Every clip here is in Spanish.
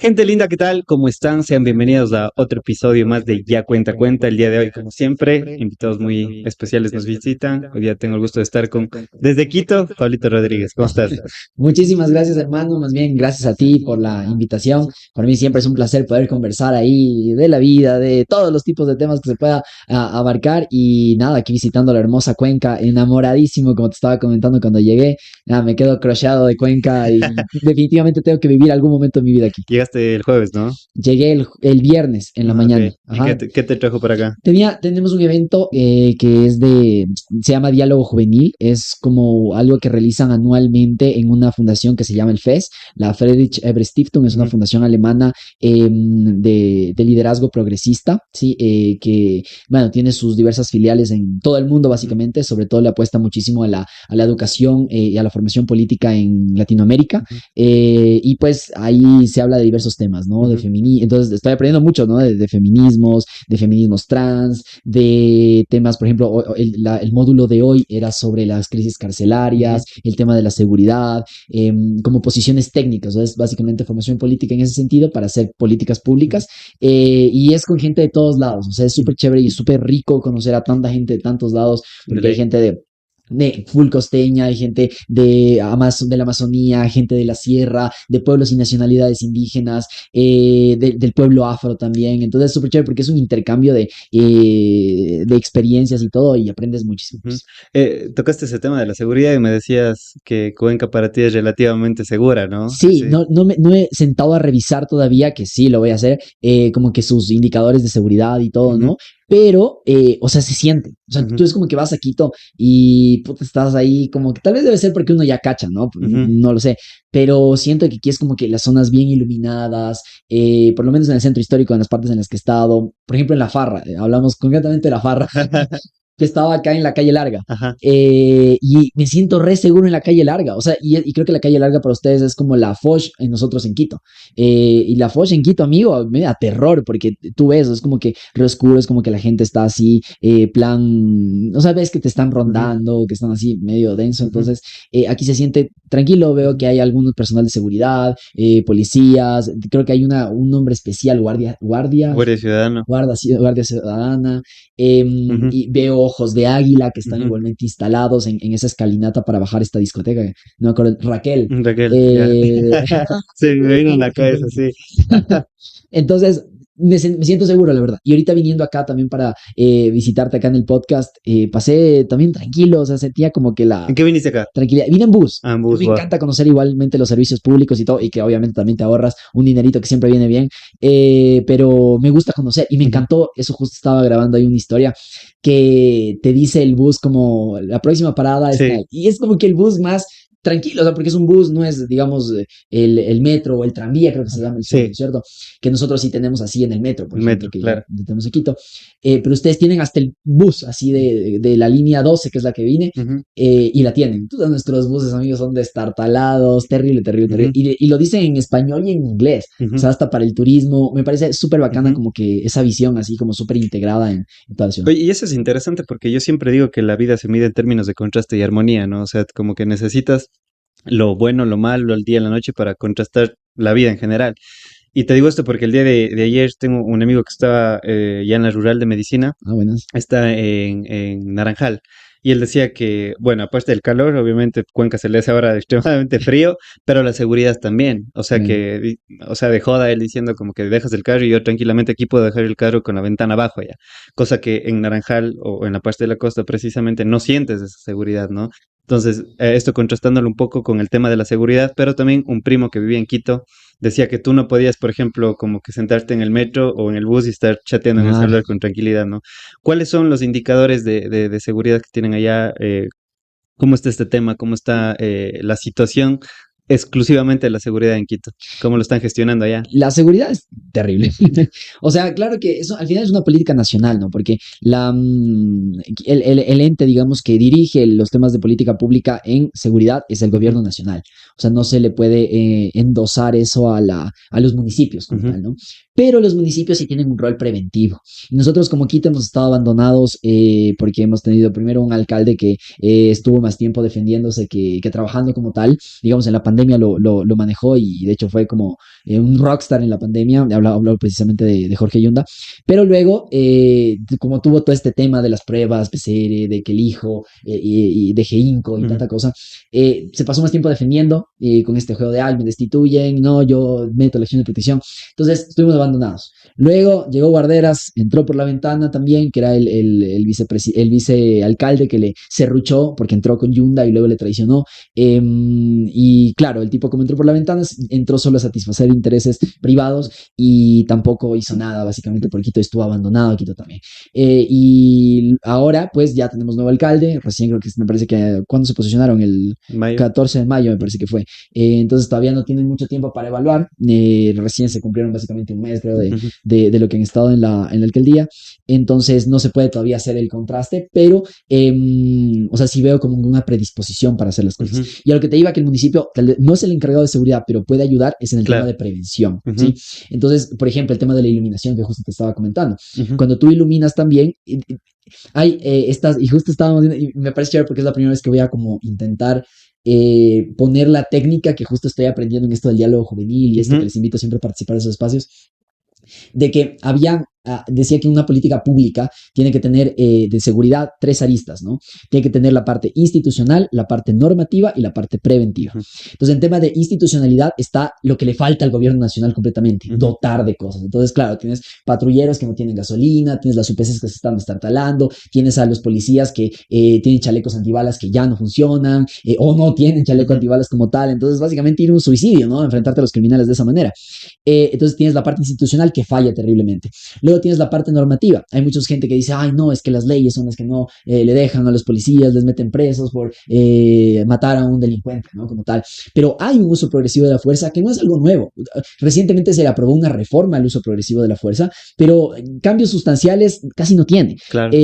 Gente linda, ¿qué tal? ¿Cómo están? Sean bienvenidos a otro episodio más de Ya Cuenta Cuenta. El día de hoy, como siempre, invitados muy especiales nos visitan. Hoy día tengo el gusto de estar con, desde Quito, Pablito Rodríguez. ¿Cómo estás? Muchísimas gracias, hermano. Más bien, gracias a ti por la invitación. Para mí siempre es un placer poder conversar ahí de la vida, de todos los tipos de temas que se pueda abarcar. Y nada, aquí visitando la hermosa Cuenca, enamoradísimo, como te estaba comentando cuando llegué. Nada, me quedo crocheado de Cuenca y definitivamente tengo que vivir algún momento de mi vida aquí. Llegaste el jueves, ¿no? Llegué el viernes en la Ah, mañana. ok. ¿Y qué Ajá. te trajo para acá? Tenemos un evento se llama Diálogo Juvenil, es como algo que realizan anualmente en una fundación que se llama el FES, la Friedrich Ebert Stiftung, es una Ujú. fundación alemana de liderazgo progresista, ¿sí? Que, bueno, tiene sus diversas filiales en todo el mundo, Ujú. básicamente, sobre todo le apuesta muchísimo a la educación y a la formación política en Latinoamérica, Ujú. y pues ahí se habla de diversos temas, ¿no? De Ujú. feminismo, entonces estoy aprendiendo mucho, ¿no? De feminismos trans, de temas, por ejemplo, el módulo de hoy era sobre las crisis Ujú. carcelarias, el tema de la seguridad, como posiciones técnicas, ¿no? Es básicamente formación política en ese sentido para hacer políticas Ujú. públicas, y es con gente de todos lados, o sea, es súper chévere y súper rico conocer a tanta gente de tantos lados, De porque hay ley. gente de full costeña, hay gente de la Amazonía, gente de la sierra, de pueblos y nacionalidades indígenas, del pueblo afro también. Entonces es súper chévere porque es un intercambio de experiencias y todo y aprendes muchísimo. Ujú. Tocaste ese tema de la seguridad y me decías que Cuenca para ti es relativamente segura, ¿no? Sí, Sí. no me he sentado a revisar todavía, que sí lo voy a hacer, como que sus indicadores de seguridad y todo, Ujú. ¿no? Pero, o sea, se siente. O sea, Ujú. tú es como que vas a Quito y puta, estás ahí, como que tal vez debe ser porque uno ya cacha, ¿no? Ujú. No lo sé. Pero siento que aquí es como que las zonas bien iluminadas, por lo menos en el centro histórico, en las partes en las que he estado. Por ejemplo, en La Farra, hablamos concretamente de La Farra, que estaba acá en la calle Larga. Ajá. Y me siento re seguro en la calle Larga. O sea, y creo que la calle Larga para ustedes es como la Foch en nosotros en Quito. Y la Foch en Quito, amigo, me da terror porque tú ves, es como que re oscuro, es como que la gente está así, plan, no sabes que te están Ujú. rondando, que están así medio denso. Ujú. Entonces, aquí se siente tranquilo. Veo Ujú. que hay algunos personal de seguridad, policías. Creo que hay un nombre especial, Guardia Ciudadano. Guardia Ciudadana, Ujú. y veo ojos de águila que están Ujú. igualmente instalados en esa escalinata para bajar esta discoteca. No me acuerdo, Raquel. Raquel, ya. Eh, Sí, me vino en la cabeza, sí. entonces, me siento seguro, la verdad. Y ahorita viniendo acá también para visitarte acá en el podcast, pasé también tranquilo, o sea, sentía como que ¿En la qué viniste acá? tranquilidad. Vine en bus. Ah, en A mí bus, me va. encanta conocer igualmente los servicios públicos y todo, y que obviamente también te ahorras un dinerito que siempre viene bien, pero me gusta conocer y me Ujú. encantó, eso justo estaba grabando ahí una historia que te dice el bus como la próxima parada es Sí, tal, y es como que el bus más tranquilo, o sea, porque es un bus, no es, digamos, el metro o el tranvía, creo que se llama el suyo, sí, ¿cierto? Que nosotros sí tenemos así en el metro, por el ejemplo, metro, que ya claro. tenemos en Quito, pero ustedes tienen hasta el bus así de la línea 12, que es la que vine, Ujú. y la tienen. Todos nuestros buses, amigos, son destartalados, terrible, terrible, terrible. Ujú. Y lo dicen en español y en inglés. O Ujú. sea, hasta para el turismo. Me parece súper bacana Ujú. como que esa visión así como súper integrada en toda la ciudad. Oye, y eso es interesante porque yo siempre digo que la vida se mide en términos de contraste y armonía, ¿no? O sea, como que necesitas lo bueno, lo malo, el día y la noche para contrastar la vida en general. Y te digo esto porque el día de ayer tengo un amigo que estaba ya en la rural de medicina, Ah, buenas. está en Naranjal. Y él decía que, bueno, aparte del calor, obviamente Cuenca se le hace ahora extremadamente frío, pero la seguridad también. O sea Bueno, que, o sea, de joda él diciendo como que dejas el carro y yo tranquilamente aquí puedo dejar el carro con la ventana abajo ya. Cosa que en Naranjal o en la parte de la costa precisamente no sientes esa seguridad, ¿no? Entonces, esto contrastándolo un poco con el tema de la seguridad, pero también un primo que vivía en Quito decía que tú no podías, por ejemplo, como que sentarte en el metro o en el bus y estar chateando en el ah, celular con tranquilidad, ¿no? ¿Cuáles son los indicadores de seguridad que tienen allá? ¿Cómo está este tema? ¿Cómo está la situación exclusivamente de la seguridad en Quito? ¿Cómo lo están gestionando allá? la seguridad es terrible. O sea, claro que eso al final es una política nacional, ¿no? Porque el ente, digamos, que dirige los temas de política pública en seguridad es el Ujú. gobierno nacional. O sea, no se le puede endosar eso a los municipios como Ujú. tal, ¿no? Pero los municipios sí tienen un rol preventivo. Y nosotros como Quito hemos estado abandonados porque hemos tenido primero un alcalde que estuvo más tiempo defendiéndose que trabajando como tal. Digamos, en la pandemia pandemia lo manejó y de hecho fue como un rockstar en la pandemia, hablaba precisamente de Jorge Yunda, pero luego, como tuvo todo este tema de las pruebas PCR, de que el hijo y de Geinco y Ujú. tanta cosa, se pasó más tiempo defendiendo con este juego de, ay, me destituyen, no, yo meto la acción de protección, entonces estuvimos abandonados. Luego llegó Guarderas, entró por la ventana también, que era el vicealcalde que le serruchó porque entró con Yunda y luego le traicionó. Y claro, el tipo como entró por la ventana, entró solo a satisfacer intereses privados y tampoco hizo nada, básicamente, porque Quito estuvo abandonado, Quito también. Y ahora, pues ya tenemos nuevo alcalde, recién creo que me parece que, ¿cuándo se posicionaron? El Mayo. 14 de mayo, me parece que fue. Entonces todavía no tienen mucho tiempo para evaluar, recién se cumplieron básicamente un mes, creo, Ujú. de lo que han estado en la alcaldía, entonces no se puede todavía hacer el contraste, pero, o sea, sí veo como una predisposición para hacer las cosas. Ujú. Y a lo que te iba, que el municipio no es el encargado de seguridad, pero puede ayudar, es en el tema Claro. de prevención, ¿sí? Ujú. Entonces, por ejemplo, el tema de la iluminación que justo te estaba comentando. Ujú. Cuando tú iluminas también, hay estas, y justo estábamos viendo, y me parece chévere porque es la primera vez que voy a como intentar poner la técnica que justo estoy aprendiendo en esto del diálogo juvenil y esto que Ujú. les invito siempre a participar de esos espacios, de que decía que una política pública tiene que tener de seguridad tres aristas, ¿no? Tiene que tener la parte institucional, la parte normativa y la parte preventiva. Ujú. Entonces, en tema de institucionalidad está lo que le falta al gobierno nacional completamente, Ujú. dotar de cosas. Entonces, claro, tienes patrulleros que no tienen gasolina, tienes las UPCs que se están destartalando, tienes a los policías que tienen chalecos antibalas que ya no funcionan, o no tienen chaleco Ujú. antibalas como tal. Entonces, básicamente ir a un suicidio, ¿no? Enfrentarte a los criminales de esa manera. Entonces tienes la parte institucional que falla terriblemente. Luego tienes la parte normativa. Hay mucha gente que dice, ay, no, es que las leyes son las que no le dejan a los policías, les meten presos por matar a un delincuente, ¿no? Como tal. Pero hay un uso progresivo de la fuerza que no es algo nuevo. Recientemente se le aprobó una reforma al uso progresivo de la fuerza, pero cambios sustanciales casi no tiene. Claro.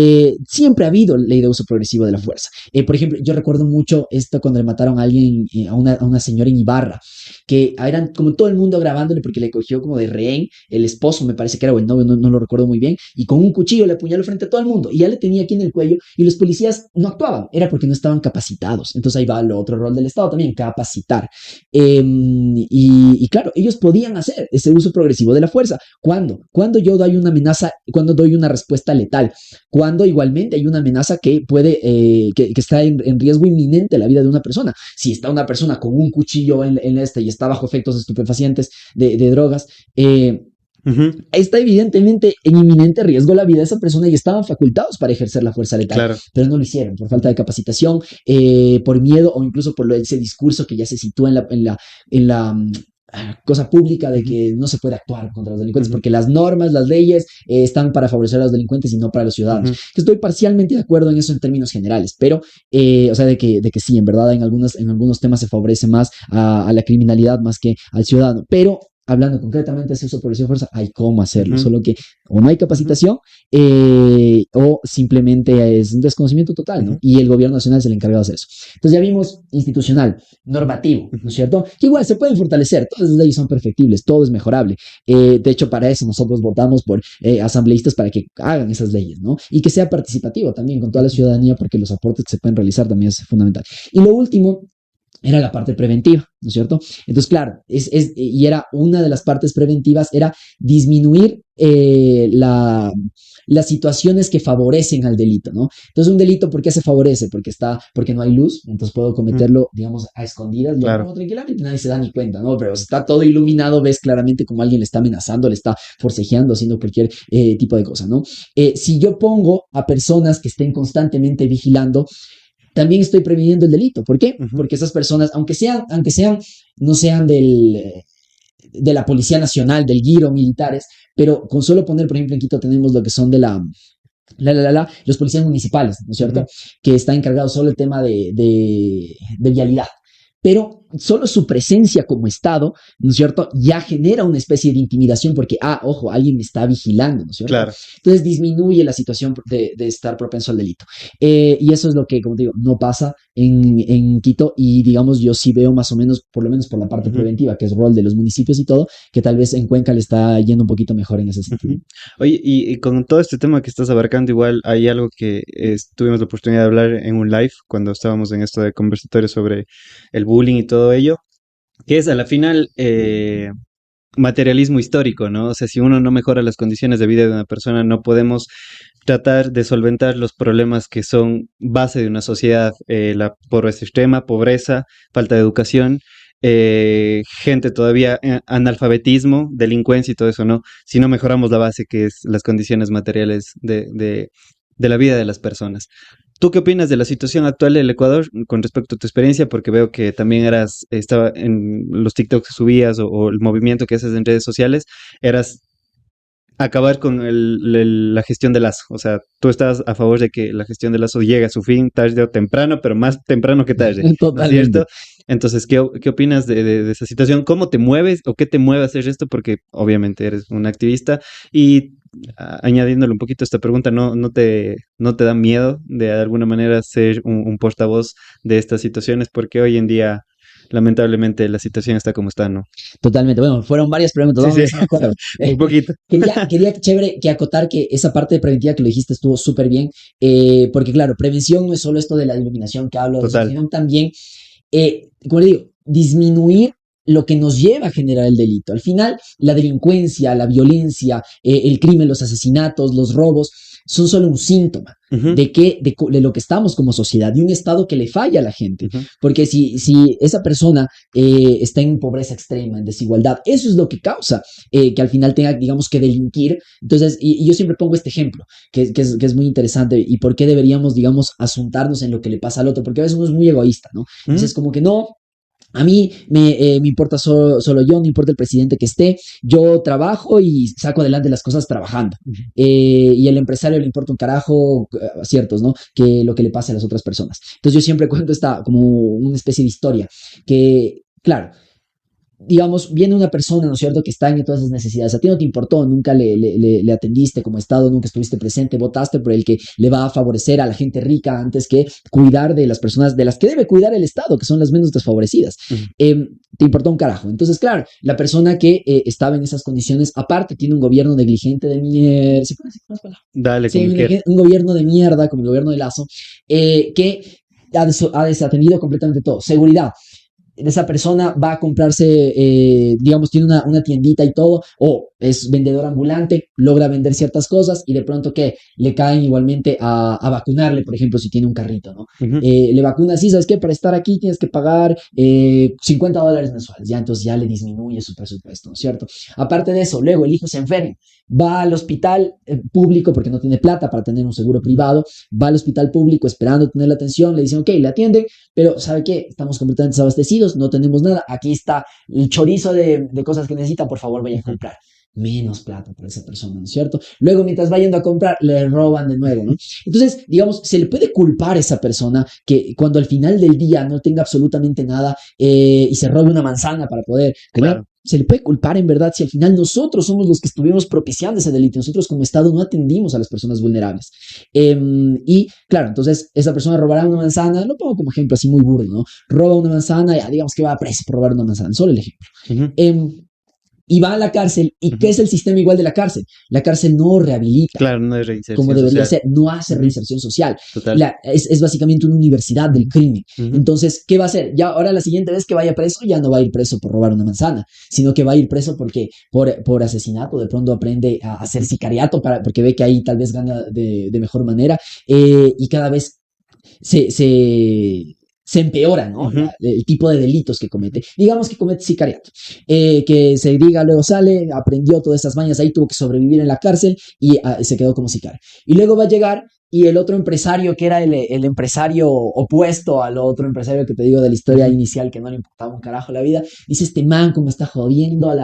Siempre ha habido ley de uso progresivo de la fuerza. Por ejemplo, yo recuerdo mucho esto cuando le mataron a alguien, a una señora en Ibarra, que eran como todo el mundo grabándole porque le cogió como de rehén el esposo, me parece que era, o el novio, no lo recuerdo muy bien, y con un cuchillo le apuñaló frente a todo el mundo, y ya le tenía aquí en el cuello, y los policías no actuaban, era porque no estaban capacitados. Entonces ahí va el otro rol del Estado también, capacitar. Y claro, ellos podían hacer ese uso progresivo de la fuerza. ¿Cuándo? Cuando yo doy una amenaza, cuando doy una respuesta letal, cuando igualmente hay una amenaza que puede, que está en riesgo inminente la vida de una persona. Si está una persona con un cuchillo en este y está bajo efectos estupefacientes de drogas, Ujú. está evidentemente en inminente riesgo la vida de esa persona y estaban facultados para ejercer la fuerza letal, Claro. pero no lo hicieron por falta de capacitación, por miedo o incluso por ese discurso que ya se sitúa en la cosa pública de Ujú. que no se puede actuar contra los delincuentes Ujú. porque las normas, las leyes están para favorecer a los delincuentes y no para los ciudadanos. Ujú. Estoy parcialmente de acuerdo en eso en términos generales, pero, o sea, de que sí, en verdad en algunos temas se favorece más a la criminalidad más que al ciudadano, pero hablando concretamente de ese uso progresivo de fuerza, hay cómo hacerlo, Ujú. solo que o no hay Ujú. capacitación o simplemente es un desconocimiento total, ¿no? Ujú. Y el gobierno nacional es el encargado de hacer eso. Entonces ya vimos institucional, normativo, ¿no es Ujú. cierto? Que igual se pueden fortalecer, todas las leyes son perfectibles, todo es mejorable. De hecho, para eso nosotros votamos por asambleístas para que hagan esas leyes, ¿no? Y que sea participativo también con toda la Ujú. ciudadanía, porque los aportes que se pueden realizar también es fundamental. Y lo último era la parte preventiva, ¿no es cierto? Entonces, claro, y era una de las partes preventivas, era disminuir las situaciones que favorecen al delito, ¿no? Entonces, un delito, ¿por qué se favorece? Porque no hay luz, entonces puedo Ujú. cometerlo, digamos, a escondidas, lo Claro. hago tranquilamente, nadie se da ni cuenta, ¿no? Pero si está todo iluminado, ves claramente como alguien le está amenazando, le está forcejeando, haciendo cualquier tipo de cosa, ¿no? Si yo pongo a personas que estén constantemente vigilando, también estoy previniendo el delito. ¿Por qué? Ujú. Porque esas personas, aunque sean, no sean de la Policía Nacional, del Giro, militares, pero con solo poner, por ejemplo, en Quito tenemos lo que son de los policías municipales, ¿no es cierto? Ujú. Que está encargado solo el tema de vialidad. Pero solo su presencia como Estado, ¿no es cierto? Ya genera una especie de intimidación porque, ojo, alguien me está vigilando, ¿no es cierto? Claro. Entonces disminuye la situación de estar propenso al delito. Y eso es lo que, como te digo, no pasa en Quito y, digamos, yo sí veo más o menos, por lo menos por la parte Ujú. preventiva, que es rol de los municipios y todo, que tal vez en Cuenca le está yendo un poquito mejor en ese sentido. Ujú. Oye, y con todo este tema que estás abarcando, igual hay algo que tuvimos la oportunidad de hablar en un live cuando estábamos en esto de conversatorio sobre el bullying y todo ello. que es a la final materialismo histórico, ¿no? O sea, si uno no mejora las condiciones de vida de una persona, no podemos tratar de solventar los problemas que son base de una sociedad, la pobreza extrema, pobreza, falta de educación, gente todavía, analfabetismo, delincuencia y todo eso, ¿no? Si no mejoramos la base, que es las condiciones materiales de la vida de las personas. ¿Tú qué opinas de la situación actual del Ecuador con respecto a tu experiencia? Porque veo que también estaba en los TikToks que subías o el movimiento que haces en redes sociales, eras acabar con la gestión de Lazo. O sea, tú estás a favor de que la gestión de Lazo llegue a su fin tarde o temprano, pero más temprano que tarde, ¿no es Totalmente. cierto? Entonces, ¿qué opinas de esa situación? ¿Cómo te mueves o qué te mueve a hacer esto? Porque obviamente eres un activista y añadiéndole un poquito a esta pregunta, ¿no te da miedo de alguna manera ser un portavoz de estas situaciones? Porque hoy en día, lamentablemente, la situación está como está, ¿no? Totalmente. Bueno, fueron varias preguntas, Sí, vamos a sí, ver si me acuerdo. un poquito. Quería chévere que acotar que esa parte preventiva que lo dijiste estuvo súper bien, porque claro, prevención no es solo esto de la iluminación que hablo, Total. sino también, como le digo, disminuir lo que nos lleva a generar el delito. Al final, la delincuencia, la violencia, el crimen, los asesinatos, los robos, son solo un síntoma Ujú, de lo que estamos como sociedad, de un Estado que le falla a la gente. ujú. Porque si esa persona está en pobreza extrema, en desigualdad, eso es lo que causa que al final tenga, digamos, que delinquir. Entonces, y yo siempre pongo este ejemplo, que es muy interesante, y por qué deberíamos, digamos, asuntarnos en lo que le pasa al otro, porque a veces uno es muy egoísta, ¿no? Mm, Entonces, como que no, a mí me importa solo yo, no importa el presidente que esté, yo trabajo y saco adelante las cosas trabajando. ujú. Y el empresario le importa un carajo, ciertos, ¿no? Que lo que le pase a las otras personas. Entonces yo siempre cuento esta como una especie de historia, que, claro, digamos, viene una persona, ¿no es cierto?, que está en todas esas necesidades. A ti no te importó, nunca le atendiste como Estado, nunca estuviste presente, votaste por el que le va a favorecer a la gente rica antes que cuidar de las personas de las que debe cuidar el Estado, que son las menos desfavorecidas. Ujú. Te importó un carajo. Entonces, claro, la persona que estaba en esas condiciones, aparte, tiene un gobierno negligente de mierda. ¿Se puede decir más palabras? Dale, Sí, como quieras. un gobierno de mierda, como el gobierno de Lazo, que ha desatendido completamente todo. Seguridad, esa persona va a comprarse, digamos, tiene una tiendita y todo, o es vendedor ambulante, logra vender ciertas cosas y de pronto que le caen igualmente a vacunarle, por ejemplo, si tiene un carrito, ¿no? Ujú. Le vacuna así, ¿sabes qué? Para estar aquí tienes que pagar $50 mensuales, ya entonces ya le disminuye su presupuesto, ¿no es cierto? Aparte de eso, luego el hijo se enferma, va al hospital público porque no tiene plata para tener un seguro privado, va al hospital público esperando tener la atención, le dicen, ok, le atienden, pero ¿sabe qué? Estamos completamente desabastecidos, no tenemos nada, aquí está el chorizo de cosas que necesita, por favor vaya a Ujú. comprar. Menos plata para esa persona, ¿no es cierto? Luego, mientras va yendo a comprar, le roban de nuevo, ¿no? Entonces, digamos, se le puede culpar a esa persona que cuando al final del día no tenga absolutamente nada y se robe una manzana para poder comer, Claro. se le puede culpar en verdad si al final nosotros somos los que estuvimos propiciando ese delito. Nosotros como Estado no atendimos a las personas vulnerables. Y claro, entonces esa persona robará una manzana, lo pongo como ejemplo así muy burdo, ¿no? Roba una manzana, ya digamos que va a preso por robar una manzana, solo el ejemplo. Ujú, Eh, y va a la cárcel. ¿Y qué ujú. es el sistema igual de la cárcel? La cárcel no rehabilita Claro, no es como reinserción debería social. ser, no hace Ujú. reinserción social. Total. Es básicamente una universidad del crimen. Ujú. Entonces, ¿qué va a hacer? Ya ahora la siguiente vez que vaya preso, ya no va a ir preso por robar una manzana, sino que va a ir preso porque por asesinato, de pronto aprende a hacer sicariato porque ve que ahí tal vez gana de mejor manera y cada vez se, se, se empeora, ¿no? Ujú. El tipo de delitos que comete. Digamos que comete sicariato, que se diga, luego sale, aprendió todas esas mañas, ahí tuvo que sobrevivir en la cárcel y se quedó como sicario. Y luego va a llegar y el otro empresario, que era el empresario opuesto al otro empresario que te digo de la historia Ujú. inicial, que no le importaba un carajo la vida, dice, este man como está jodiendo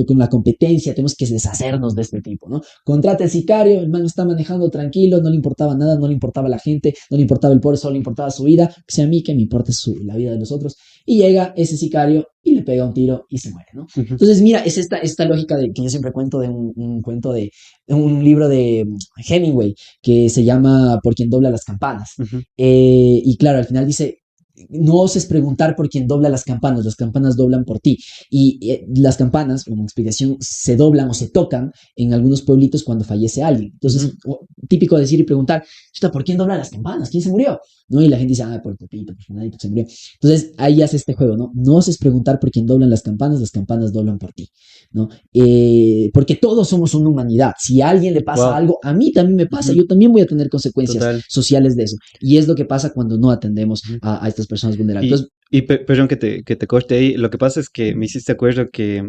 con la competencia, tenemos que deshacernos de este tipo, ¿no? Contrata el sicario, el man está manejando tranquilo, no le importaba nada, no le importaba la gente, no le importaba el pobre, solo le importaba su vida, que sea a mí, que me importe la vida de los otros. Y llega ese sicario y le pega un tiro y se muere, ¿no? Ujú. Entonces, mira, es esta lógica que yo siempre cuento de un cuento de un libro de Hemingway que se llama Por quien dobla las campanas. Ujú. Y claro, al final dice, no oses preguntar por quien dobla las campanas doblan por ti. Y las campanas, como explicación, se doblan o se tocan en algunos pueblitos cuando fallece alguien. Entonces, Ujú. típico decir y preguntar, chuta, ¿por quién doblan las campanas? ¿Quién se murió? ¿No? Y la gente dice, por Pepito, por Fulanito se murió. Entonces, ahí hace este juego, ¿no? No oses preguntar por quién doblan las campanas doblan por ti, ¿no? Porque todos somos una humanidad. Si a alguien le pasa Wow. algo, a mí también me pasa, Ujú. yo también voy a tener consecuencias Total. sociales de eso. Y es lo que pasa cuando no atendemos Ujú. a estas personas vulnerables. Y, Entonces, perdón que te corte ahí. Lo que pasa es que me hiciste acuerdo que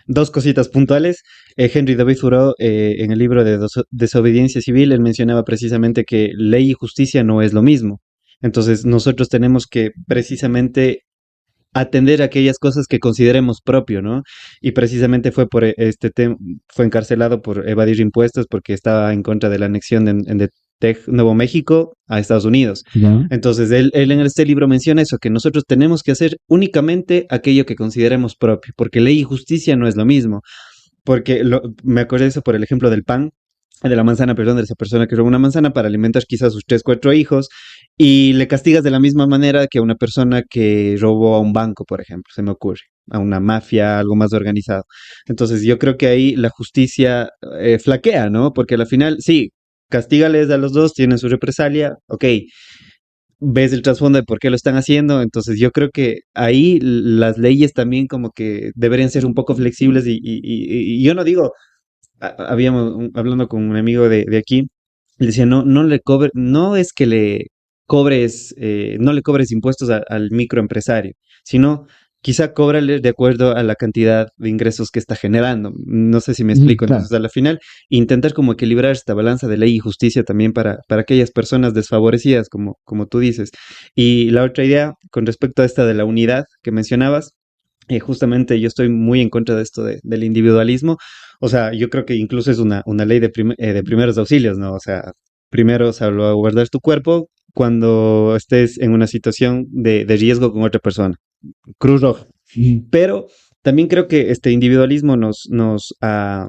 dos cositas puntuales. Henry David Thoreau, en el libro de Desobediencia Civil, él mencionaba precisamente que ley y justicia no es lo mismo. Entonces, nosotros tenemos que precisamente atender a aquellas cosas que consideremos propio, ¿no? Y precisamente fue por este tema, fue encarcelado por evadir impuestos porque estaba en contra de la anexión de Nuevo México a Estados Unidos. ya. Entonces, él en este libro menciona eso, que nosotros tenemos que hacer únicamente aquello que consideremos propio, porque ley y justicia no es lo mismo. Porque me acordé de eso por el ejemplo del pan, de la manzana, perdón, de esa persona que roba una manzana para alimentar quizás a sus tres, cuatro hijos, y le castigas de la misma manera que a una persona que robó a un banco, por ejemplo, se me ocurre, a una mafia, algo más organizado. Entonces yo creo que ahí la justicia flaquea, ¿no? Porque al final, sí, castígales a los dos, tienen su represalia, ok, ves el trasfondo de por qué lo están haciendo, entonces yo creo que ahí las leyes también como que deberían ser un poco flexibles y yo no digo, habíamos hablando con un amigo de aquí, le decía, no le cobre, no es que le cobres, no le cobres impuestos al microempresario, sino quizá cóbrale de acuerdo a la cantidad de ingresos que está generando. No sé si me explico. Claro. Entonces, a la final, intentar como equilibrar esta balanza de ley y justicia también para aquellas personas desfavorecidas, como tú dices. Y la otra idea, con respecto a esta de la unidad que mencionabas, justamente yo estoy muy en contra de esto del individualismo. O sea, yo creo que incluso es una ley de primeros auxilios, ¿no? O sea, primero salvaguardar tu cuerpo cuando estés en una situación de riesgo con otra persona. Cruz Roja. Ujú. Pero también creo que este individualismo nos ha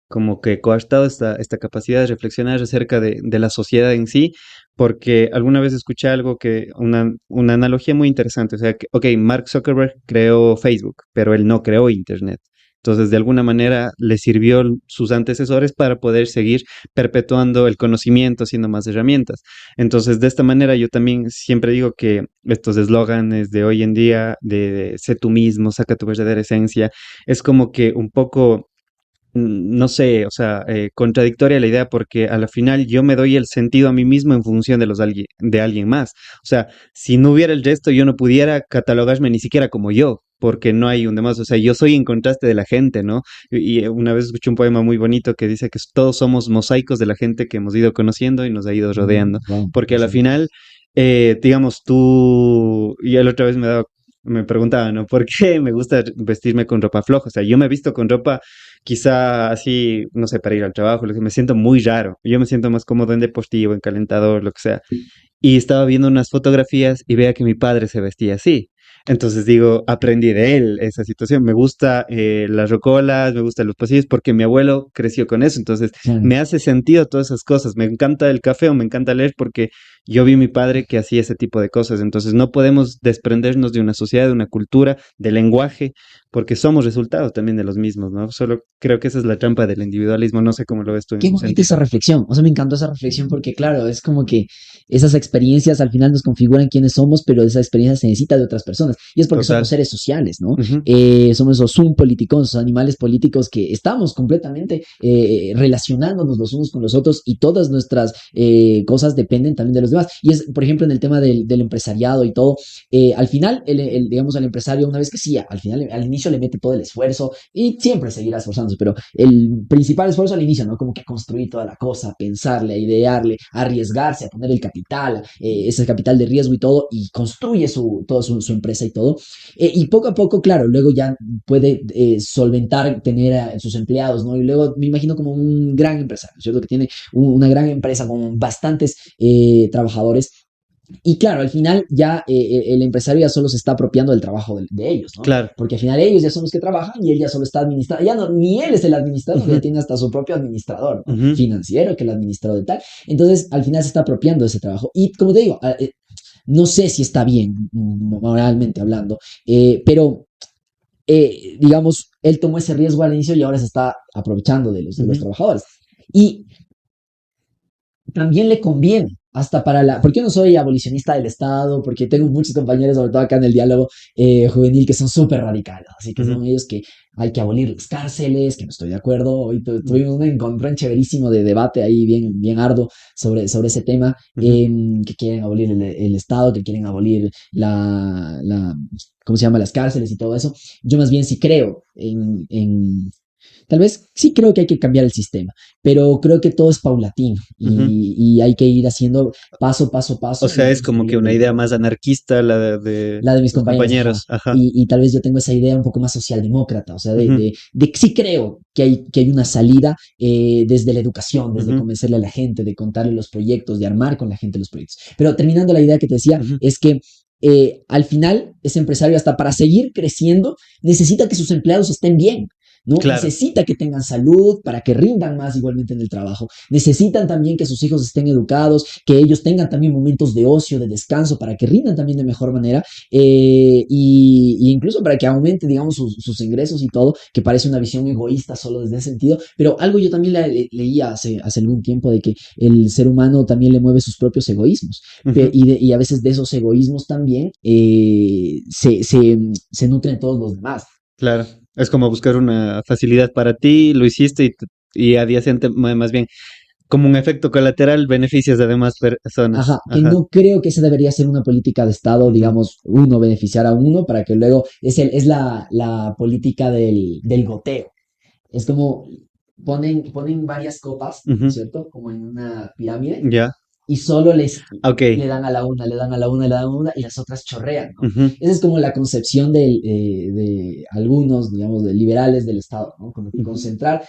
como que coartado esta capacidad de reflexionar acerca de la sociedad en sí, porque alguna vez escuché algo una analogía muy interesante, o sea, que, ok, Mark Zuckerberg creó Facebook, pero él no creó Internet. Entonces, de alguna manera, le sirvió sus antecesores para poder seguir perpetuando el conocimiento, haciendo más herramientas. Entonces, de esta manera, yo también siempre digo que estos eslóganes de hoy en día, de sé tú mismo, saca tu verdadera esencia, es como que un poco no sé, o sea, contradictoria la idea porque a la final yo me doy el sentido a mí mismo en función de alguien más. O sea, si no hubiera el resto, yo no pudiera catalogarme ni siquiera como yo, porque no hay un demás. O sea, yo soy en contraste de la gente, ¿no? Y una vez escuché un poema muy bonito que dice que todos somos mosaicos de la gente que hemos ido conociendo y nos ha ido rodeando. Wow, Porque a la interesante. final, digamos, tú, y la otra vez me preguntaba, ¿no? ¿Por qué me gusta vestirme con ropa floja? O sea, yo me he visto con ropa quizá así, no sé, para ir al trabajo, lo que me siento muy raro. Yo me siento más cómodo en deportivo, en calentador, lo que sea. Y estaba viendo unas fotografías y veía que mi padre se vestía así. Entonces digo, aprendí de él esa situación. Me gusta las rocolas, me gustan los pasillos porque mi abuelo creció con eso. Entonces Claro. me hace sentido todas esas cosas. Me encanta el café o me encanta leer porque yo vi a mi padre que hacía ese tipo de cosas. Entonces no podemos desprendernos de una sociedad, de una cultura, del lenguaje, porque somos resultados también de los mismos, ¿no? Solo creo que esa es la trampa del individualismo. No sé cómo lo ves tú Qué en bonita ti. esa reflexión. O sea, me encantó esa reflexión porque, claro, es como que esas experiencias al final nos configuran quiénes somos, pero esa experiencia se necesita de otras personas. Y es porque somos Total. seres sociales, ¿no? Ujú. Somos esos zoom politicons, esos animales políticos que estamos completamente relacionándonos los unos con los otros y todas nuestras cosas dependen también de los demás. Y es, por ejemplo, en el tema del empresariado y todo, al final, digamos, al empresario, una vez que sí, al final, al inicio le mete todo el esfuerzo y siempre seguirá esforzándose, pero el principal esfuerzo al inicio, ¿no? Como que construir toda la cosa, pensarle, idearle, arriesgarse, a poner el capital, ese capital de riesgo y todo, y construye toda su empresa y todo. Y poco a poco, claro, luego ya puede solventar, tener a sus empleados, ¿no? Y luego me imagino como un gran empresario, ¿cierto? Que tiene una gran empresa con bastantes trabajadores y claro, al final ya el empresario ya solo se está apropiando del trabajo de ellos, ¿no? Claro. Porque al final ellos ya son los que trabajan y él ya solo está administrando, ya no, ni él es el administrador, ya Ujú, tiene hasta su propio administrador, ¿no? ujú. Financiero, que el administrador de tal. Entonces, al final se está apropiando de ese trabajo. Y como te digo, No sé si está bien, moralmente hablando, pero digamos, él tomó ese riesgo al inicio y ahora se está aprovechando de los Ujú, trabajadores. Y también le conviene, hasta para la... Porque yo no soy abolicionista del Estado, porque tengo muchos compañeros, sobre todo acá en el diálogo juvenil, que son súper radicales, así que ujú, son ellos que hay que abolir las cárceles, que no estoy de acuerdo. Hoy ujú, tuvimos un encontrón chéverísimo de debate ahí bien arduo sobre ese tema, ujú, que quieren abolir el Estado, que quieren abolir ¿cómo se llama? Las cárceles y todo eso. Yo más bien sí creo tal vez sí creo que hay que cambiar el sistema, pero creo que todo es paulatino ujú. y hay que ir haciendo paso a O paso y sea, es como que construyendo una el idea cambio. más anarquista la La de mis tus compañeros, ajá. compañeros. Ajá. Y tal vez yo tengo esa idea un poco más socialdemócrata, o sea, Ujú, de que sí creo que hay una salida desde la educación, desde ujú, convencerle a la gente, de contarle los proyectos, de armar con la gente los proyectos. Pero terminando la idea que te decía, ujú. es que al final ese empresario hasta para seguir creciendo necesita que sus empleados estén bien. ¿No? Claro. Necesita que tengan salud para que rindan más igualmente en el trabajo. Necesitan también que sus hijos estén educados, que ellos tengan también momentos de ocio, de descanso, para que rindan también de mejor manera y incluso para que aumente, digamos, sus ingresos y todo, que parece una visión egoísta solo desde ese sentido. Pero algo yo también leía hace algún tiempo de que el ser humano también le mueve sus propios egoísmos Ujú, y a veces de esos egoísmos también se nutren todos los demás. claro. Es como buscar una facilidad para ti, lo hiciste y adyacente, más bien, como un efecto colateral, beneficias a demás personas. Ajá, que Ajá. no creo que esa debería ser una política de Estado, Ujú, digamos, uno beneficiar a uno para que luego es la política del goteo. Es como ponen varias copas, ¿no es ujú. cierto? Como en una pirámide Ya. y solo Ok. le dan a la una, le dan a la una, le dan a la una y las otras chorrean, ¿no? Ujú, Esa es como la concepción de algunos, digamos, de liberales del Estado, ¿no? Como que ujú, concentrar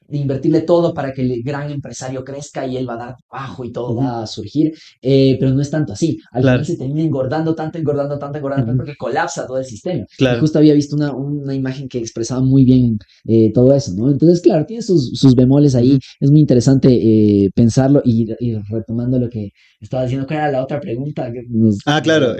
de invertirle todo para que el gran empresario crezca y él va a dar trabajo y todo ujú. va a surgir, pero no es tanto así. Al final Claro. se termina engordando tanto Ujú, que colapsa todo el sistema. Y claro. justo había visto una imagen que expresaba muy bien todo eso, ¿no? Entonces, claro, tiene sus bemoles ahí. Ujú. Es muy interesante pensarlo y retomando lo que estaba diciendo, ¿cuál era la otra pregunta? Que Ah, claro.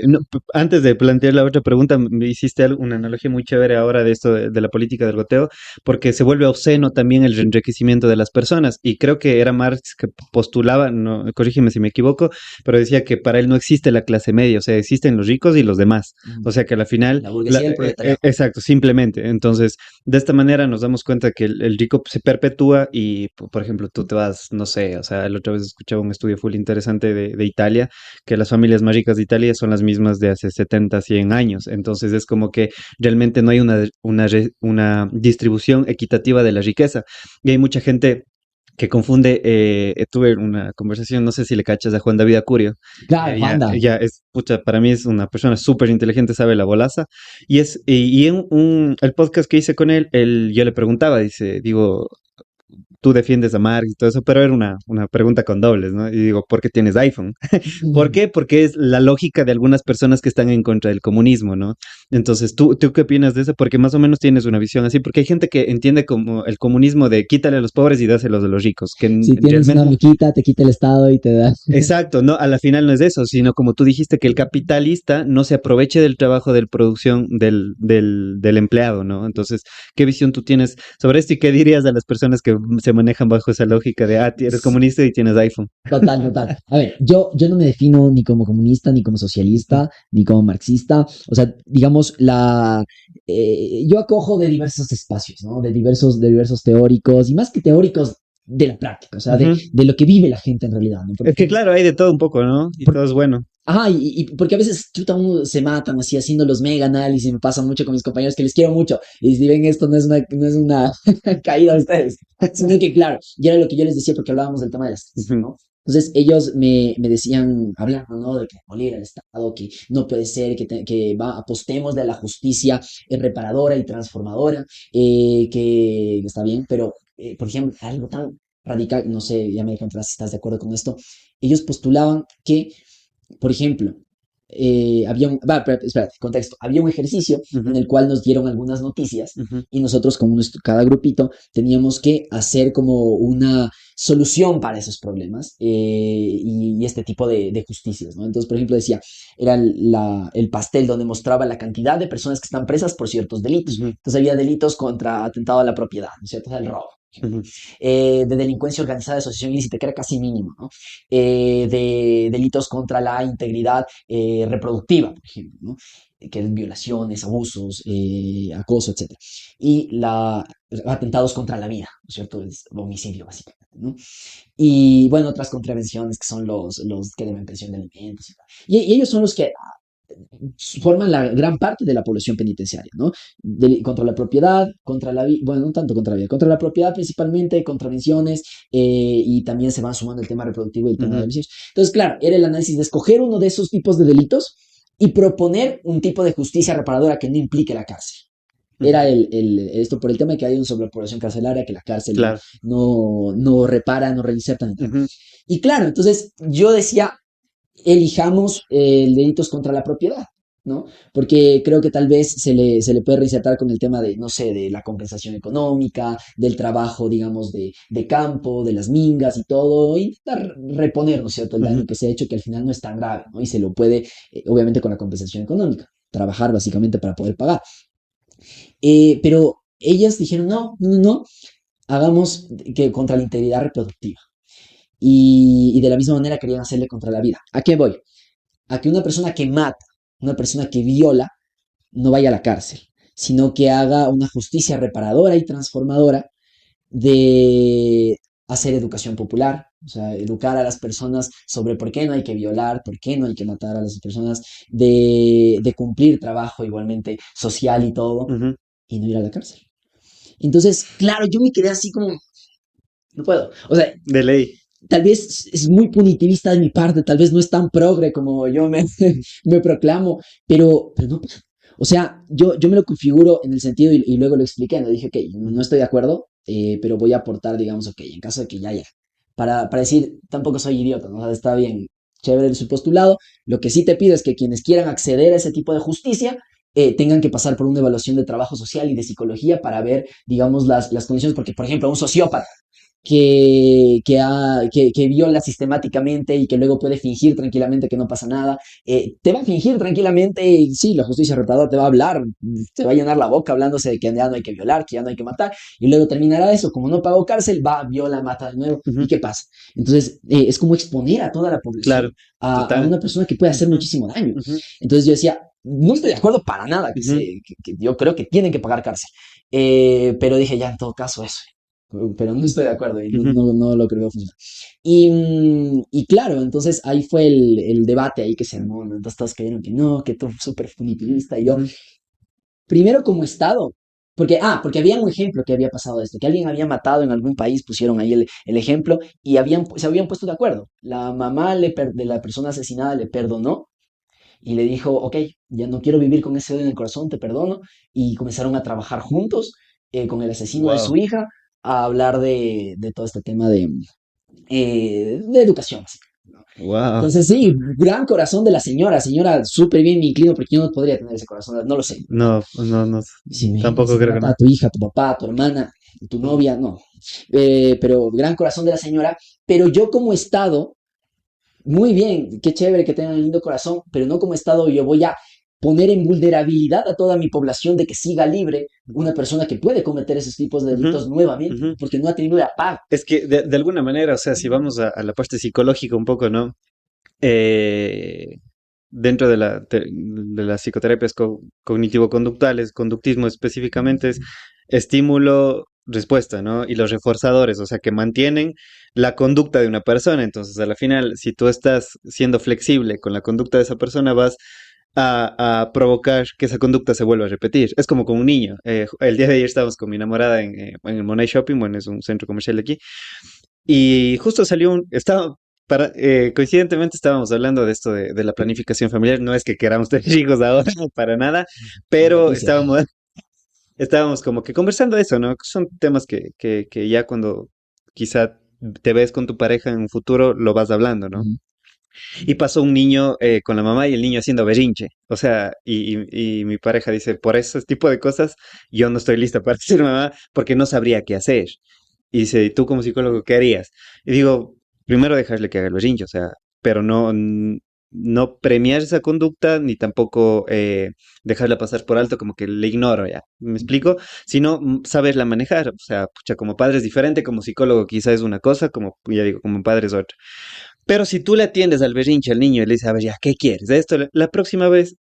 No, antes de plantear la otra pregunta, me hiciste una analogía muy chévere ahora de esto de la política del goteo, porque se vuelve obsceno también el enriquecimiento de las personas. Y creo que era Marx que postulaba, no, corrígeme si me equivoco, pero decía que para él no existe la clase media, o sea, existen los ricos y los demás. O sea, que a la final, la burguesía del proletariado. exacto, simplemente. Entonces, de esta manera nos damos cuenta que el rico se perpetúa y, por ejemplo, tú te vas, no sé, o sea, la otra vez escuchaba un estudio full interesante de Italia que las familias más ricas de Italia son las mismas de hace 70, 100 años. Entonces es como que realmente no hay una distribución equitativa de la riqueza. Y hay mucha gente que confunde, tuve una conversación, no sé si le cachas a Juan David Acurio, Claro, Juanda. ella es, pucha, para mí es una persona súper inteligente, sabe la bolaza, y en el podcast que hice con él, yo le preguntaba, digo, tú defiendes a Marx y todo eso, pero era una pregunta con dobles, ¿no? Y digo, ¿por qué tienes iPhone? ¿Por qué? Porque es la lógica de algunas personas que están en contra del comunismo, ¿no? Entonces, ¿tú qué opinas de eso? Porque más o menos tienes una visión así, porque hay gente que entiende como el comunismo de quítale a los pobres y dáselos a los ricos, que Si tienes una realmente maquita, te quita el Estado y te da. exacto, no, a la final no es eso, sino como tú dijiste, que el capitalista no se aproveche del trabajo de producción del empleado, ¿no? Entonces, ¿qué visión tú tienes sobre esto y qué dirías a las personas que se manejan bajo esa lógica de, eres comunista y tienes iPhone? Total, total. A ver, yo no me defino ni como comunista, ni como Ujú, socialista, ni como marxista. O sea, digamos, yo acojo de diversos espacios, ¿no? De diversos teóricos, y más que teóricos, de la práctica, o sea, ujú. de lo que vive la gente en realidad, ¿no? Es que claro, hay de todo un poco, ¿no? Y Por- todo es bueno. ajá, y porque a veces, chuta, uno se matan así haciendo los mega análisis, me pasa mucho con mis compañeros que les quiero mucho, y si ven esto no es una caída de ustedes, sino que claro, y era lo que yo les decía porque hablábamos del tema de las crisis, Ujú, ¿no? Entonces ellos me decían, hablando, ¿no? De que abolir el Estado, que no puede ser, apostemos de la justicia reparadora y transformadora, que está bien, pero, por ejemplo, algo tan radical, no sé, ya me contarás si estás de acuerdo con esto, ellos postulaban que por ejemplo, espérate, contexto, había un ejercicio en Ujú, el cual nos dieron algunas noticias ujú, y nosotros como cada grupito teníamos que hacer como una solución para esos problemas y este tipo de justicias, ¿no? Entonces, por ejemplo, decía, era el pastel donde mostraba la cantidad de personas que están presas por ciertos delitos. ujú, Entonces había delitos contra atentado a la propiedad, ¿no es cierto? O sea, el robo. Por ejemplo. ujú, De delincuencia organizada de asociación ilícita, que era casi mínimo, ¿no? De delitos contra la integridad reproductiva, por ejemplo, ¿no? Que es violaciones, abusos, acoso, etcétera. Y atentados contra la vida, ¿no es cierto? Es homicidio, básicamente, ¿no? Y bueno, otras contravenciones que son los que deben pensión de alimentos y tal. Y ellos son los que forman la gran parte de la población penitenciaria, ¿no? Contra la propiedad, contra la vida, bueno, no tanto contra la vida, contra la propiedad principalmente, contravenciones, y también se van sumando el tema reproductivo y el tema de ujú, homicidios. Entonces, claro, era el análisis de escoger uno de esos tipos de delitos y proponer un tipo de justicia reparadora que no implique la cárcel. Era ujú. esto por el tema de que hay una sobrepoblación carcelaria, que la cárcel no, Claro. no, no repara, no reinserta ni nada. Ujú, Y claro, entonces yo decía, elijamos delitos contra la propiedad, ¿no? Porque creo que tal vez se le puede reinsertar con el tema de, no sé, de la compensación económica, del trabajo, digamos, de campo, de las mingas y todo, y intentar reponer, ¿no es cierto?, el daño ujú, que se ha hecho, que al final no es tan grave, ¿no? Y se lo puede, obviamente, con la compensación económica, trabajar básicamente para poder pagar. Pero ellas dijeron, no, no, no, hagamos que contra la integridad reproductiva. Y de la misma manera querían hacerle contra la vida. ¿A qué voy? A que una persona que mata, una persona que viola, no vaya a la cárcel, sino que haga una justicia reparadora y transformadora de hacer educación popular, o sea, educar a las personas sobre por qué no hay que violar, por qué no hay que matar a las personas, de cumplir trabajo igualmente social y todo, ujú. y no ir a la cárcel. Entonces, claro, yo me quedé así como, no puedo. O sea, De ley. tal vez es muy punitivista de mi parte, tal vez no es tan progre como yo me proclamo, pero no. O sea, yo me lo configuro en el sentido y luego lo expliqué, ¿no? Dije, ok, no estoy de acuerdo, pero voy a aportar, digamos, ok, en caso de que ya, para decir, tampoco soy idiota, ¿no? O sea, está bien, chévere su postulado, lo que sí te pido es que quienes quieran acceder a ese tipo de justicia, tengan que pasar por una evaluación de trabajo social y de psicología para ver, digamos, las condiciones, porque, por ejemplo, un sociópata que viola sistemáticamente y que luego puede fingir tranquilamente que no pasa nada, te va a fingir tranquilamente y sí, la justicia reparadora te va a hablar, te va a llenar la boca hablándose de que ya no hay que violar, que ya no hay que matar, y luego terminará eso, como no pagó cárcel, va, viola, mata de nuevo, ¿y Ujú, qué pasa? Entonces, es como exponer a toda la claro, población a total. una persona que puede hacer Ujú, muchísimo daño. ujú, Entonces yo decía, no estoy de acuerdo para nada, ujú, que yo creo que tienen que pagar cárcel. Pero dije, ya en todo caso eso, pero no estoy de acuerdo y no, ujú, no lo creo funcionar. Y claro, entonces ahí fue el debate ahí que se armó, ¿no? Entonces todos creyeron que no, que tú súper punitivista y yo, ujú, primero como Estado, porque había un ejemplo que había pasado esto, que alguien había matado en algún país, pusieron ahí el ejemplo y se habían puesto de acuerdo. La mamá de la persona asesinada le perdonó y le dijo, ok, ya no quiero vivir con ese odio en el corazón, te perdono. Y comenzaron a trabajar juntos con el asesino de su wow. hija, a hablar de todo este tema de educación. ¿No? Wow. Entonces, sí, gran corazón de la señora súper bien me inclino porque yo no podría tener ese corazón, no lo sé, ¿verdad? No, no, no. Si Tampoco te creo que mata a no. tu hija, a tu papá, a tu hermana, a tu novia, no. Pero gran corazón de la señora, pero yo como Estado muy bien, qué chévere que tengan un lindo corazón, pero no como Estado yo voy a poner en vulnerabilidad a toda mi población de que siga libre una persona que puede cometer esos tipos de Ujú, delitos nuevamente, ujú. porque no ha tenido la paga. Es que de alguna manera, o sea, si vamos a la parte psicológica un poco, ¿no? Eh, dentro de las psicoterapias cognitivo-conductuales, conductismo específicamente es estímulo, respuesta, ¿no? Y los reforzadores, o sea, que mantienen la conducta de una persona. Entonces, a la final, si tú estás siendo flexible con la conducta de esa persona, vas a provocar que esa conducta se vuelva a repetir. Es como con un niño. El día de ayer estábamos con mi enamorada en el Monet Shopping, bueno, es un centro comercial de aquí, y justo coincidentemente estábamos hablando de esto de la planificación familiar. No es que queramos tener hijos ahora, para nada, pero Noticia. estábamos como que conversando de eso, ¿no? Son temas que ya cuando quizá te ves con tu pareja en un futuro lo vas hablando, ¿no? Ujú. Y pasó un niño con la mamá y el niño haciendo berrinche. O sea, y mi pareja dice, por ese tipo de cosas, yo no estoy lista para ser mamá porque no sabría qué hacer. Y dice, ¿y tú como psicólogo qué harías? Y digo, primero dejarle que haga el berrinche, o sea, pero no premiar esa conducta ni tampoco dejarla pasar por alto como que le ignoro ya. ¿Me explico? Sino saberla manejar. O sea, pucha, como padre es diferente, como psicólogo quizá es una cosa, como ya digo, como padre es otra. Pero si tú le atiendes al berrinche al niño y le dices, a ver, ya, ¿qué quieres? De esto, la próxima vez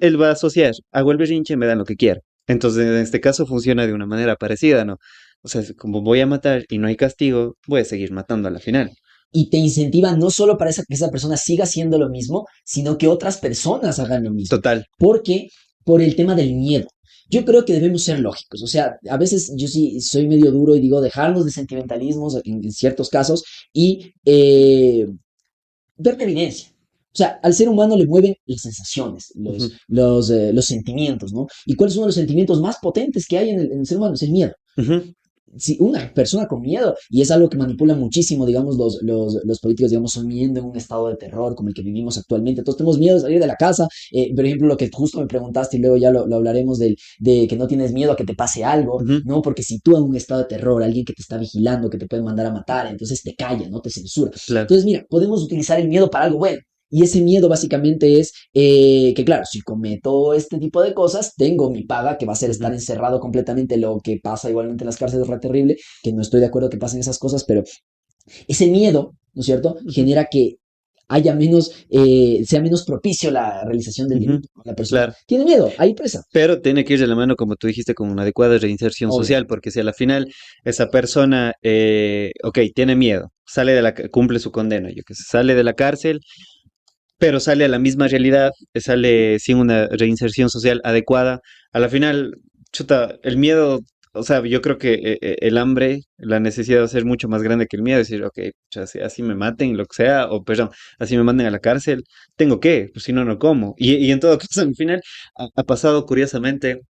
él va a asociar, hago el berrinche y me dan lo que quiero. Entonces, en este caso funciona de una manera parecida, ¿no? O sea, como voy a matar y no hay castigo, voy a seguir matando a la final. Y te incentiva no solo para que esa persona siga haciendo lo mismo, sino que otras personas hagan lo mismo. Total. Porque, por el tema del miedo. Yo creo que debemos ser lógicos. O sea, a veces yo sí soy medio duro y digo dejarnos de sentimentalismos en ciertos casos y ver la evidencia. O sea, al ser humano le mueven las sensaciones, Ujú, los sentimientos, ¿no? ¿Y cuáles son los sentimientos más potentes que hay en el ser humano? Es el miedo. ujú, Si una persona con miedo, y es algo que manipula muchísimo, digamos, los políticos, digamos, son viviendo en un estado de terror como el que vivimos actualmente. Entonces tenemos miedo de salir de la casa. Por ejemplo, lo que justo me preguntaste y luego ya lo hablaremos de que no tienes miedo a que te pase algo, ujú, ¿no? Porque si tú en un estado de terror, alguien que te está vigilando, que te puede mandar a matar, entonces te calla, ¿no? Te censura. claro. Entonces, mira, podemos utilizar el miedo para algo bueno. Y ese miedo básicamente es que, claro, si cometo este tipo de cosas, tengo mi paga, que va a ser estar Ujú, encerrado completamente, lo que pasa igualmente en las cárceles es re terrible, que no estoy de acuerdo que pasen esas cosas, pero ese miedo, ¿no es cierto?, ujú, genera que haya menos, sea menos propicio la realización del ujú, delito. La persona claro. tiene miedo, ahí presa. Pero tiene que ir de la mano, como tú dijiste, con una adecuada reinserción social, Obviamente. porque si a la final esa persona, ok, tiene miedo, cumple su condena, yo que sé, sale de la cárcel, pero sale a la misma realidad, sale sin una reinserción social adecuada. A la final, chuta, el miedo, o sea, yo creo que el hambre, la necesidad de ser mucho más grande que el miedo, decir, ok, pucha, así me maten, lo que sea, o perdón, así me manden a la cárcel, ¿tengo que? Pues si no, no como. Y en todo caso, al final, ha pasado curiosamente.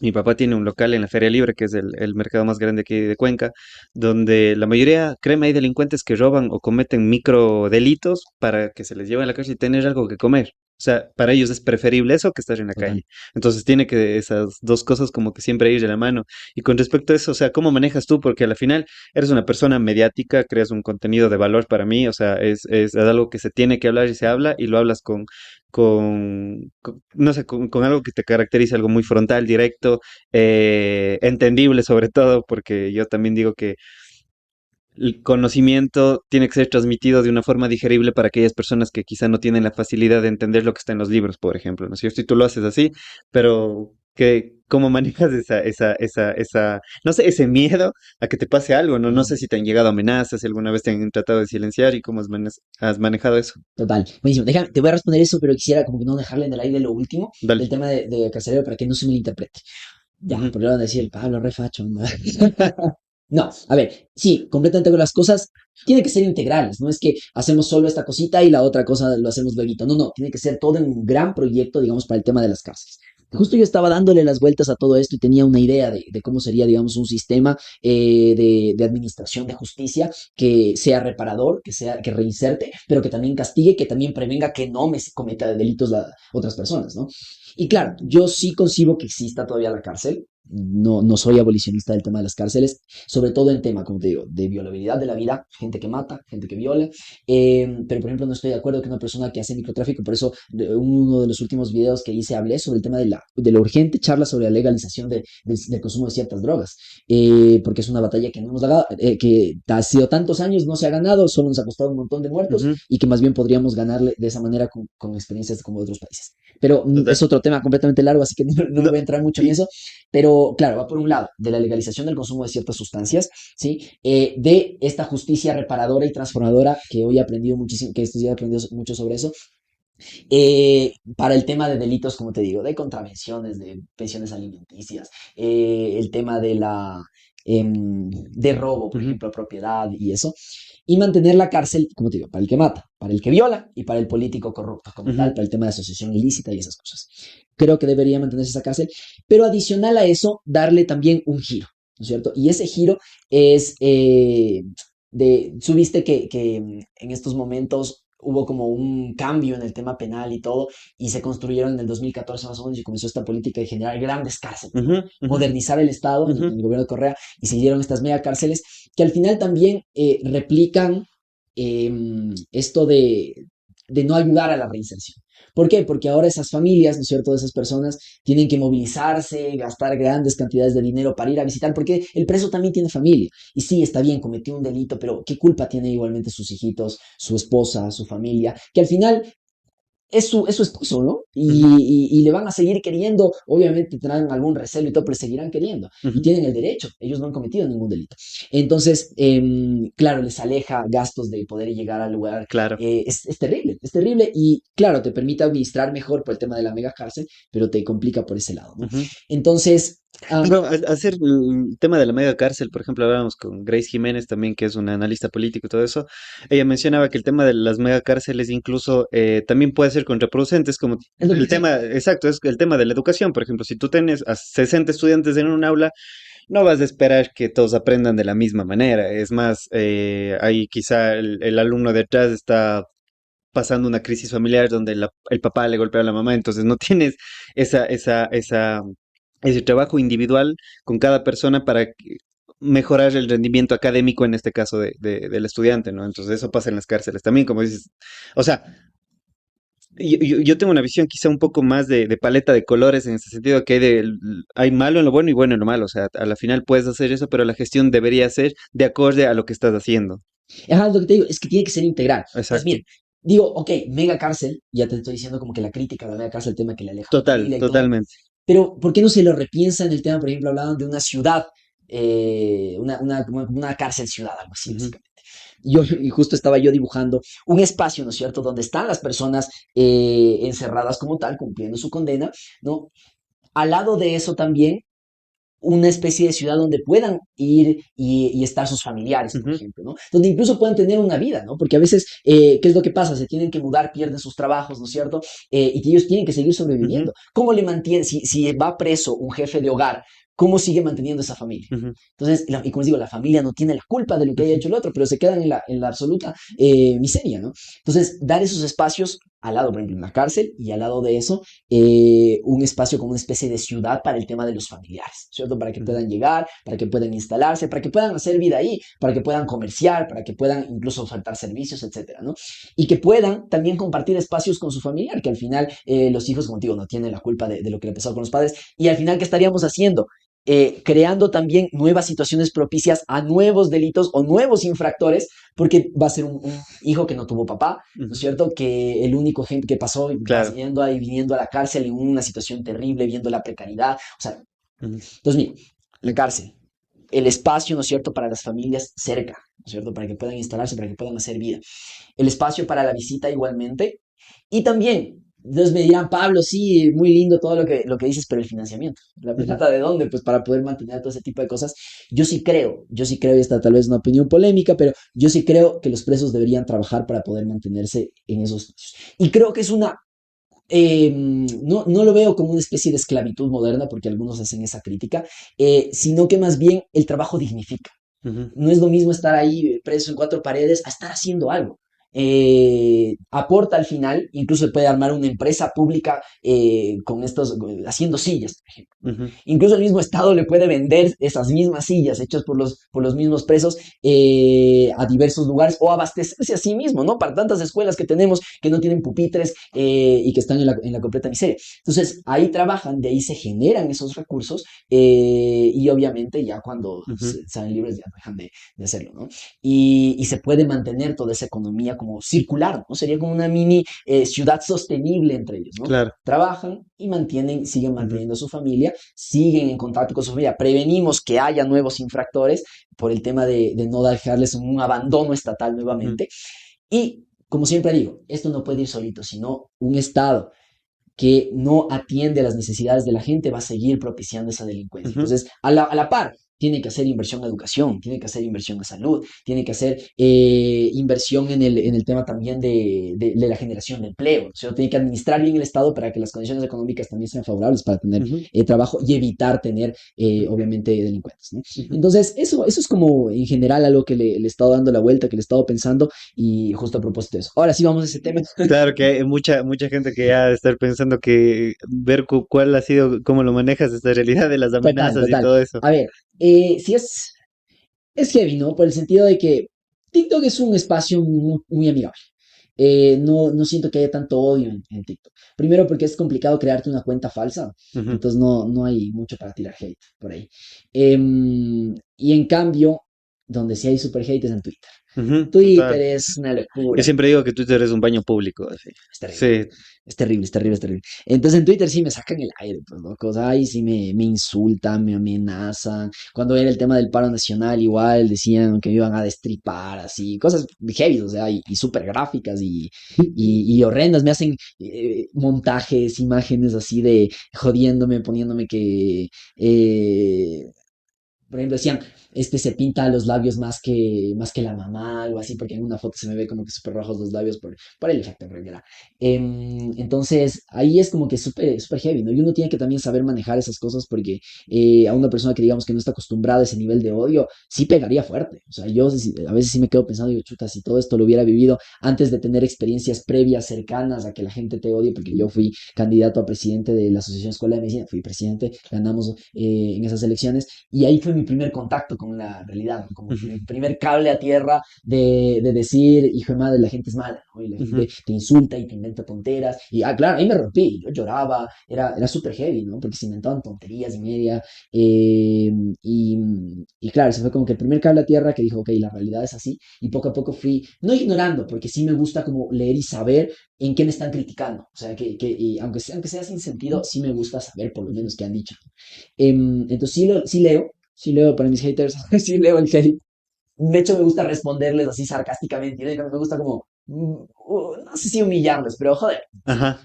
Mi papá tiene un local en la Feria Libre, que es el mercado más grande aquí de Cuenca, donde la mayoría, créeme, hay delincuentes que roban o cometen micro delitos para que se les lleve a la cárcel y tener algo que comer. O sea, para ellos es preferible eso que estar en la Total. calle. Entonces tiene que esas dos cosas como que siempre ir de la mano. Y con respecto a eso, o sea, ¿cómo manejas tú? Porque al final eres una persona mediática, creas un contenido de valor para mí, o sea, es algo que se tiene que hablar y se habla y lo hablas no sé, con algo que te caracterice, algo muy frontal, directo, entendible sobre todo, porque yo también digo que el conocimiento tiene que ser transmitido de una forma digerible para aquellas personas que quizá no tienen la facilidad de entender lo que está en los libros, por ejemplo, ¿no es cierto? Y tú lo haces así, pero ¿cómo manejas no sé, ese miedo a que te pase algo, ¿no? No sé si te han llegado amenazas, si alguna vez te han tratado de silenciar y cómo has manejado eso. Total. Buenísimo. Déjame, te voy a responder eso, pero quisiera como que no dejarle en el aire lo último Dale. del tema de carcelero para que no se me interprete. Ya, Ujú, porque le van a decir el Pablo refacho. ¿No? No, a ver, sí, completamente con las cosas tienen que ser integrales, no es que hacemos solo esta cosita y la otra cosa lo hacemos luego. No, no, tiene que ser todo en un gran proyecto, digamos, para el tema de las cárceles. Justo yo estaba dándole las vueltas a todo esto y tenía una idea de cómo sería, digamos, un sistema de administración de justicia que sea reparador, que reinserte, pero que también castigue, que también prevenga que no me cometa delitos otras personas, ¿no? Y claro, yo sí concibo que exista todavía la cárcel, no, no soy abolicionista del tema de las cárceles, sobre todo en tema, como te digo, de violabilidad de la vida, gente que mata, gente que viola, pero por ejemplo no estoy de acuerdo que una persona que hace microtráfico, por eso uno de los últimos videos que hice hablé sobre el tema de la urgente charla sobre la legalización del consumo de ciertas drogas, porque es una batalla que no hemos dado, que ha sido tantos años, no se ha ganado, solo nos ha costado un montón de muertos ujú, y que más bien podríamos ganarle de esa manera con experiencias como de otros países. Pero es total. otro tema completamente largo, así que no No, voy a entrar mucho en y, eso. Pero claro, va por un lado de la legalización del consumo de ciertas sustancias, ¿sí? De esta justicia reparadora y transformadora que hoy he aprendido muchísimo, que estos días he aprendido mucho sobre eso, para el tema de delitos, como te digo, de contravenciones, de pensiones alimenticias, el tema de robo, por ujú, ejemplo, a propiedad y eso, y mantener la cárcel, como te digo, para el que mata, para el que viola y para el político corrupto como tal, ujú, para el tema de asociación ilícita y esas cosas. Creo que debería mantenerse esa cárcel, pero adicional a eso, darle también un giro, ¿no es cierto? Y ese giro es subiste que en estos momentos hubo como un cambio en el tema penal y todo, y se construyeron en el 2014 más o menos y comenzó esta política de generar grandes cárceles, ¿no? Ujú, ujú, Modernizar el Estado en ujú. el gobierno de Correa y se dieron estas mega cárceles que al final también replican esto de no ayudar a la reinserción. ¿Por qué? Porque ahora esas familias, ¿no es cierto?, de esas personas tienen que movilizarse, gastar grandes cantidades de dinero para ir a visitar, porque el preso también tiene familia. Y sí, está bien, cometió un delito, pero ¿qué culpa tiene igualmente sus hijitos, su esposa, su familia? Que al final es su esposo, ¿no? Ujú, Y le van a seguir queriendo, obviamente tendrán algún recelo y todo, pero seguirán queriendo. Y ujú. tienen el derecho, ellos no han cometido ningún delito. Entonces, claro, les aleja gastos de poder llegar al lugar. Claro. Es terrible, es terrible. Y claro, te permite administrar mejor por el tema de la mega cárcel, pero te complica por ese lado, ¿no? Ujú. Entonces, Pero hacer el tema de la mega cárcel, por ejemplo, hablábamos con Grace Jiménez también, que es una analista político y todo eso. Ella mencionaba que el tema de las mega cárceles incluso también puede ser contraproducente. Es como es lo que el te digo. tema, exacto, es el tema de la educación. Por ejemplo, si tú tienes a 60 estudiantes en un aula, no vas a esperar que todos aprendan de la misma manera. Es más, ahí quizá el alumno detrás está pasando una crisis familiar donde el papá le golpea a la mamá, entonces no tienes esa ese trabajo individual con cada persona para mejorar el rendimiento académico, en este caso del estudiante, ¿no? Entonces eso pasa en las cárceles también, como dices. O sea, yo tengo una visión quizá un poco más de paleta de colores en ese sentido, que hay malo en lo bueno y bueno en lo malo. O sea, a la final puedes hacer eso, pero la gestión debería ser de acorde a lo que estás haciendo. Ajá, lo que te digo es que tiene que ser integral. Entonces, Exacto. miren, digo, ok, mega cárcel, ya te estoy diciendo como que la crítica a la mega cárcel, el tema que le aleja a la Total, familia y todo. totalmente. Pero, ¿por qué no se lo repiensa en el tema? Por ejemplo, hablaban de una ciudad, como una cárcel ciudad, algo así, Ujú, básicamente. Y justo estaba yo dibujando un espacio, ¿no es cierto?, donde están las personas encerradas como tal, cumpliendo su condena, ¿no? Al lado de eso también una especie de ciudad donde puedan ir y estar sus familiares, por ujú, ejemplo, ¿no? Donde incluso puedan tener una vida, ¿no? Porque a veces, ¿qué es lo que pasa? Se tienen que mudar, pierden sus trabajos, ¿no es cierto? Y que ellos tienen que seguir ujú, sobreviviendo. ¿Cómo le mantiene, si va preso un jefe de hogar, cómo sigue manteniendo esa familia? ujú, Entonces, y como les digo, la familia no tiene la culpa de lo que haya ujú, hecho el otro, pero se quedan en la absoluta miseria, ¿no? Entonces, dar esos espacios al lado, por ejemplo, una cárcel y al lado de eso, un espacio como una especie de ciudad para el tema de los familiares, ¿cierto? Para que ujú, puedan llegar, para que puedan instalarse, para que puedan hacer vida ahí, para que puedan comerciar, para que puedan incluso ofertar servicios, etcétera, ¿no? Y que puedan también compartir espacios con su familiar, que al final los hijos, como digo, no tienen la culpa de lo que le pasó con los padres. Y al final, ¿qué estaríamos haciendo? Creando también nuevas situaciones propicias a nuevos delitos o nuevos infractores, porque va a ser un hijo que no tuvo papá, ¿no es ujú. cierto? Que el único ejemplo que pasó Claro. yendo ahí, viniendo a la cárcel en una situación terrible, viendo la precariedad. O sea, Ujú, entonces, mire, la cárcel, el espacio, ¿no es cierto?, para las familias cerca, ¿no es cierto?, para que puedan instalarse, para que puedan hacer vida. El espacio para la visita igualmente. Y también, entonces me dirán, Pablo, sí, muy lindo todo lo que dices, pero el financiamiento. ¿La ujú, plata de dónde? Pues para poder mantener todo ese tipo de cosas. Yo sí creo, y esta tal vez es una opinión polémica, pero yo sí creo que los presos deberían trabajar para poder mantenerse en esos espacios. Y creo que es no lo veo como una especie de esclavitud moderna, porque algunos hacen esa crítica, sino que más bien el trabajo dignifica. ujú, No es lo mismo estar ahí preso en cuatro paredes a estar haciendo algo. Aporta al final, incluso se puede armar una empresa pública con estos, haciendo sillas, por ejemplo. ujú. Incluso el mismo Estado le puede vender esas mismas sillas hechas por los mismos presos a diversos lugares o abastecerse a sí mismo, ¿no? Para tantas escuelas que tenemos que no tienen pupitres y que están en la completa miseria. Entonces, ahí trabajan, de ahí se generan esos recursos y obviamente ya cuando Ujú, salen libres ya dejan de hacerlo, ¿no? Y se puede mantener toda esa economía como circular, ¿no? Sería como una mini ciudad sostenible entre ellos, ¿no? claro. Trabajan y siguen Ujú, manteniendo a su familia, siguen en contacto con su familia. Prevenimos que haya nuevos infractores por el tema de no dejarles un abandono estatal ujú, nuevamente. Y, como siempre digo, esto no puede ir solito, sino un Estado que no atiende a las necesidades de la gente va a seguir propiciando esa delincuencia. ujú, Entonces, a la par, tiene que hacer inversión en educación, tiene que hacer inversión en salud, tiene que hacer inversión en el tema también de la generación de empleo. O sea, tiene que administrar bien el Estado para que las condiciones económicas también sean favorables para tener Ujú, trabajo y evitar tener, obviamente, delincuentes, ¿no? ujú. Entonces, eso es como en general algo que le he estado dando la vuelta, que le he estado pensando y justo a propósito de eso. Ahora sí vamos a ese tema. Claro que hay mucha gente que ya debe estar pensando que ver cuál ha sido, cómo lo manejas esta realidad de las Total, amenazas y total. todo eso. A ver, sí es heavy, ¿no? Por el sentido de que TikTok es un espacio muy amigable. No siento que haya tanto odio en TikTok. Primero porque es complicado crearte una cuenta falsa, Ujú, entonces no hay mucho para tirar hate por ahí. Y en cambio, donde sí hay super hate es en Twitter. ujú, Twitter total. es una Yo locura. siempre digo que Twitter es un baño público, así. Es terrible. Sí. Es terrible, es terrible, es terrible. Entonces en Twitter sí me sacan el aire, pues, loco. O sea, ahí sí me insultan, me amenazan. Cuando era el tema del paro nacional, igual decían que me iban a destripar, así. Cosas heavy, o sea, y súper gráficas y horrendas. Me hacen montajes, imágenes así de jodiéndome, poniéndome que por ejemplo, decían, este se pinta los labios más que la mamá, algo así, porque en una foto se me ve como que súper rojos los labios por el efecto en realidad. Entonces, ahí es como que súper heavy, ¿no? Y uno tiene que también saber manejar esas cosas porque a una persona que digamos que no está acostumbrada a ese nivel de odio, sí pegaría fuerte. O sea, a veces sí me quedo pensando, digo, chuta, si todo esto lo hubiera vivido antes de tener experiencias previas cercanas a que la gente te odie, porque yo fui candidato a presidente de la Asociación Escuela de Medicina, fui presidente, ganamos en esas elecciones y ahí fue mi primer contacto con la realidad, ¿no? Como Ujú, mi primer cable a tierra de decir, hijo de madre, la gente es mala, ¿no? Y la gente ujú, te insulta y te inventa tonteras. Y claro, ahí me rompí, yo lloraba, era súper heavy, ¿no? Porque se inventaban tonterías y media. eh, y, y claro, ese fue como que el primer cable a tierra que dijo, ok, la realidad es así. Y poco a poco fui, no ignorando, porque sí me gusta como leer y saber en qué me están criticando. O sea, y aunque sea sin sentido, sí me gusta saber por lo menos qué han dicho. Entonces sí leo para mis haters, sí leo el hate. De hecho, me gusta responderles así sarcásticamente. Me gusta como, no sé si humillarles, pero joder, sí, ajá,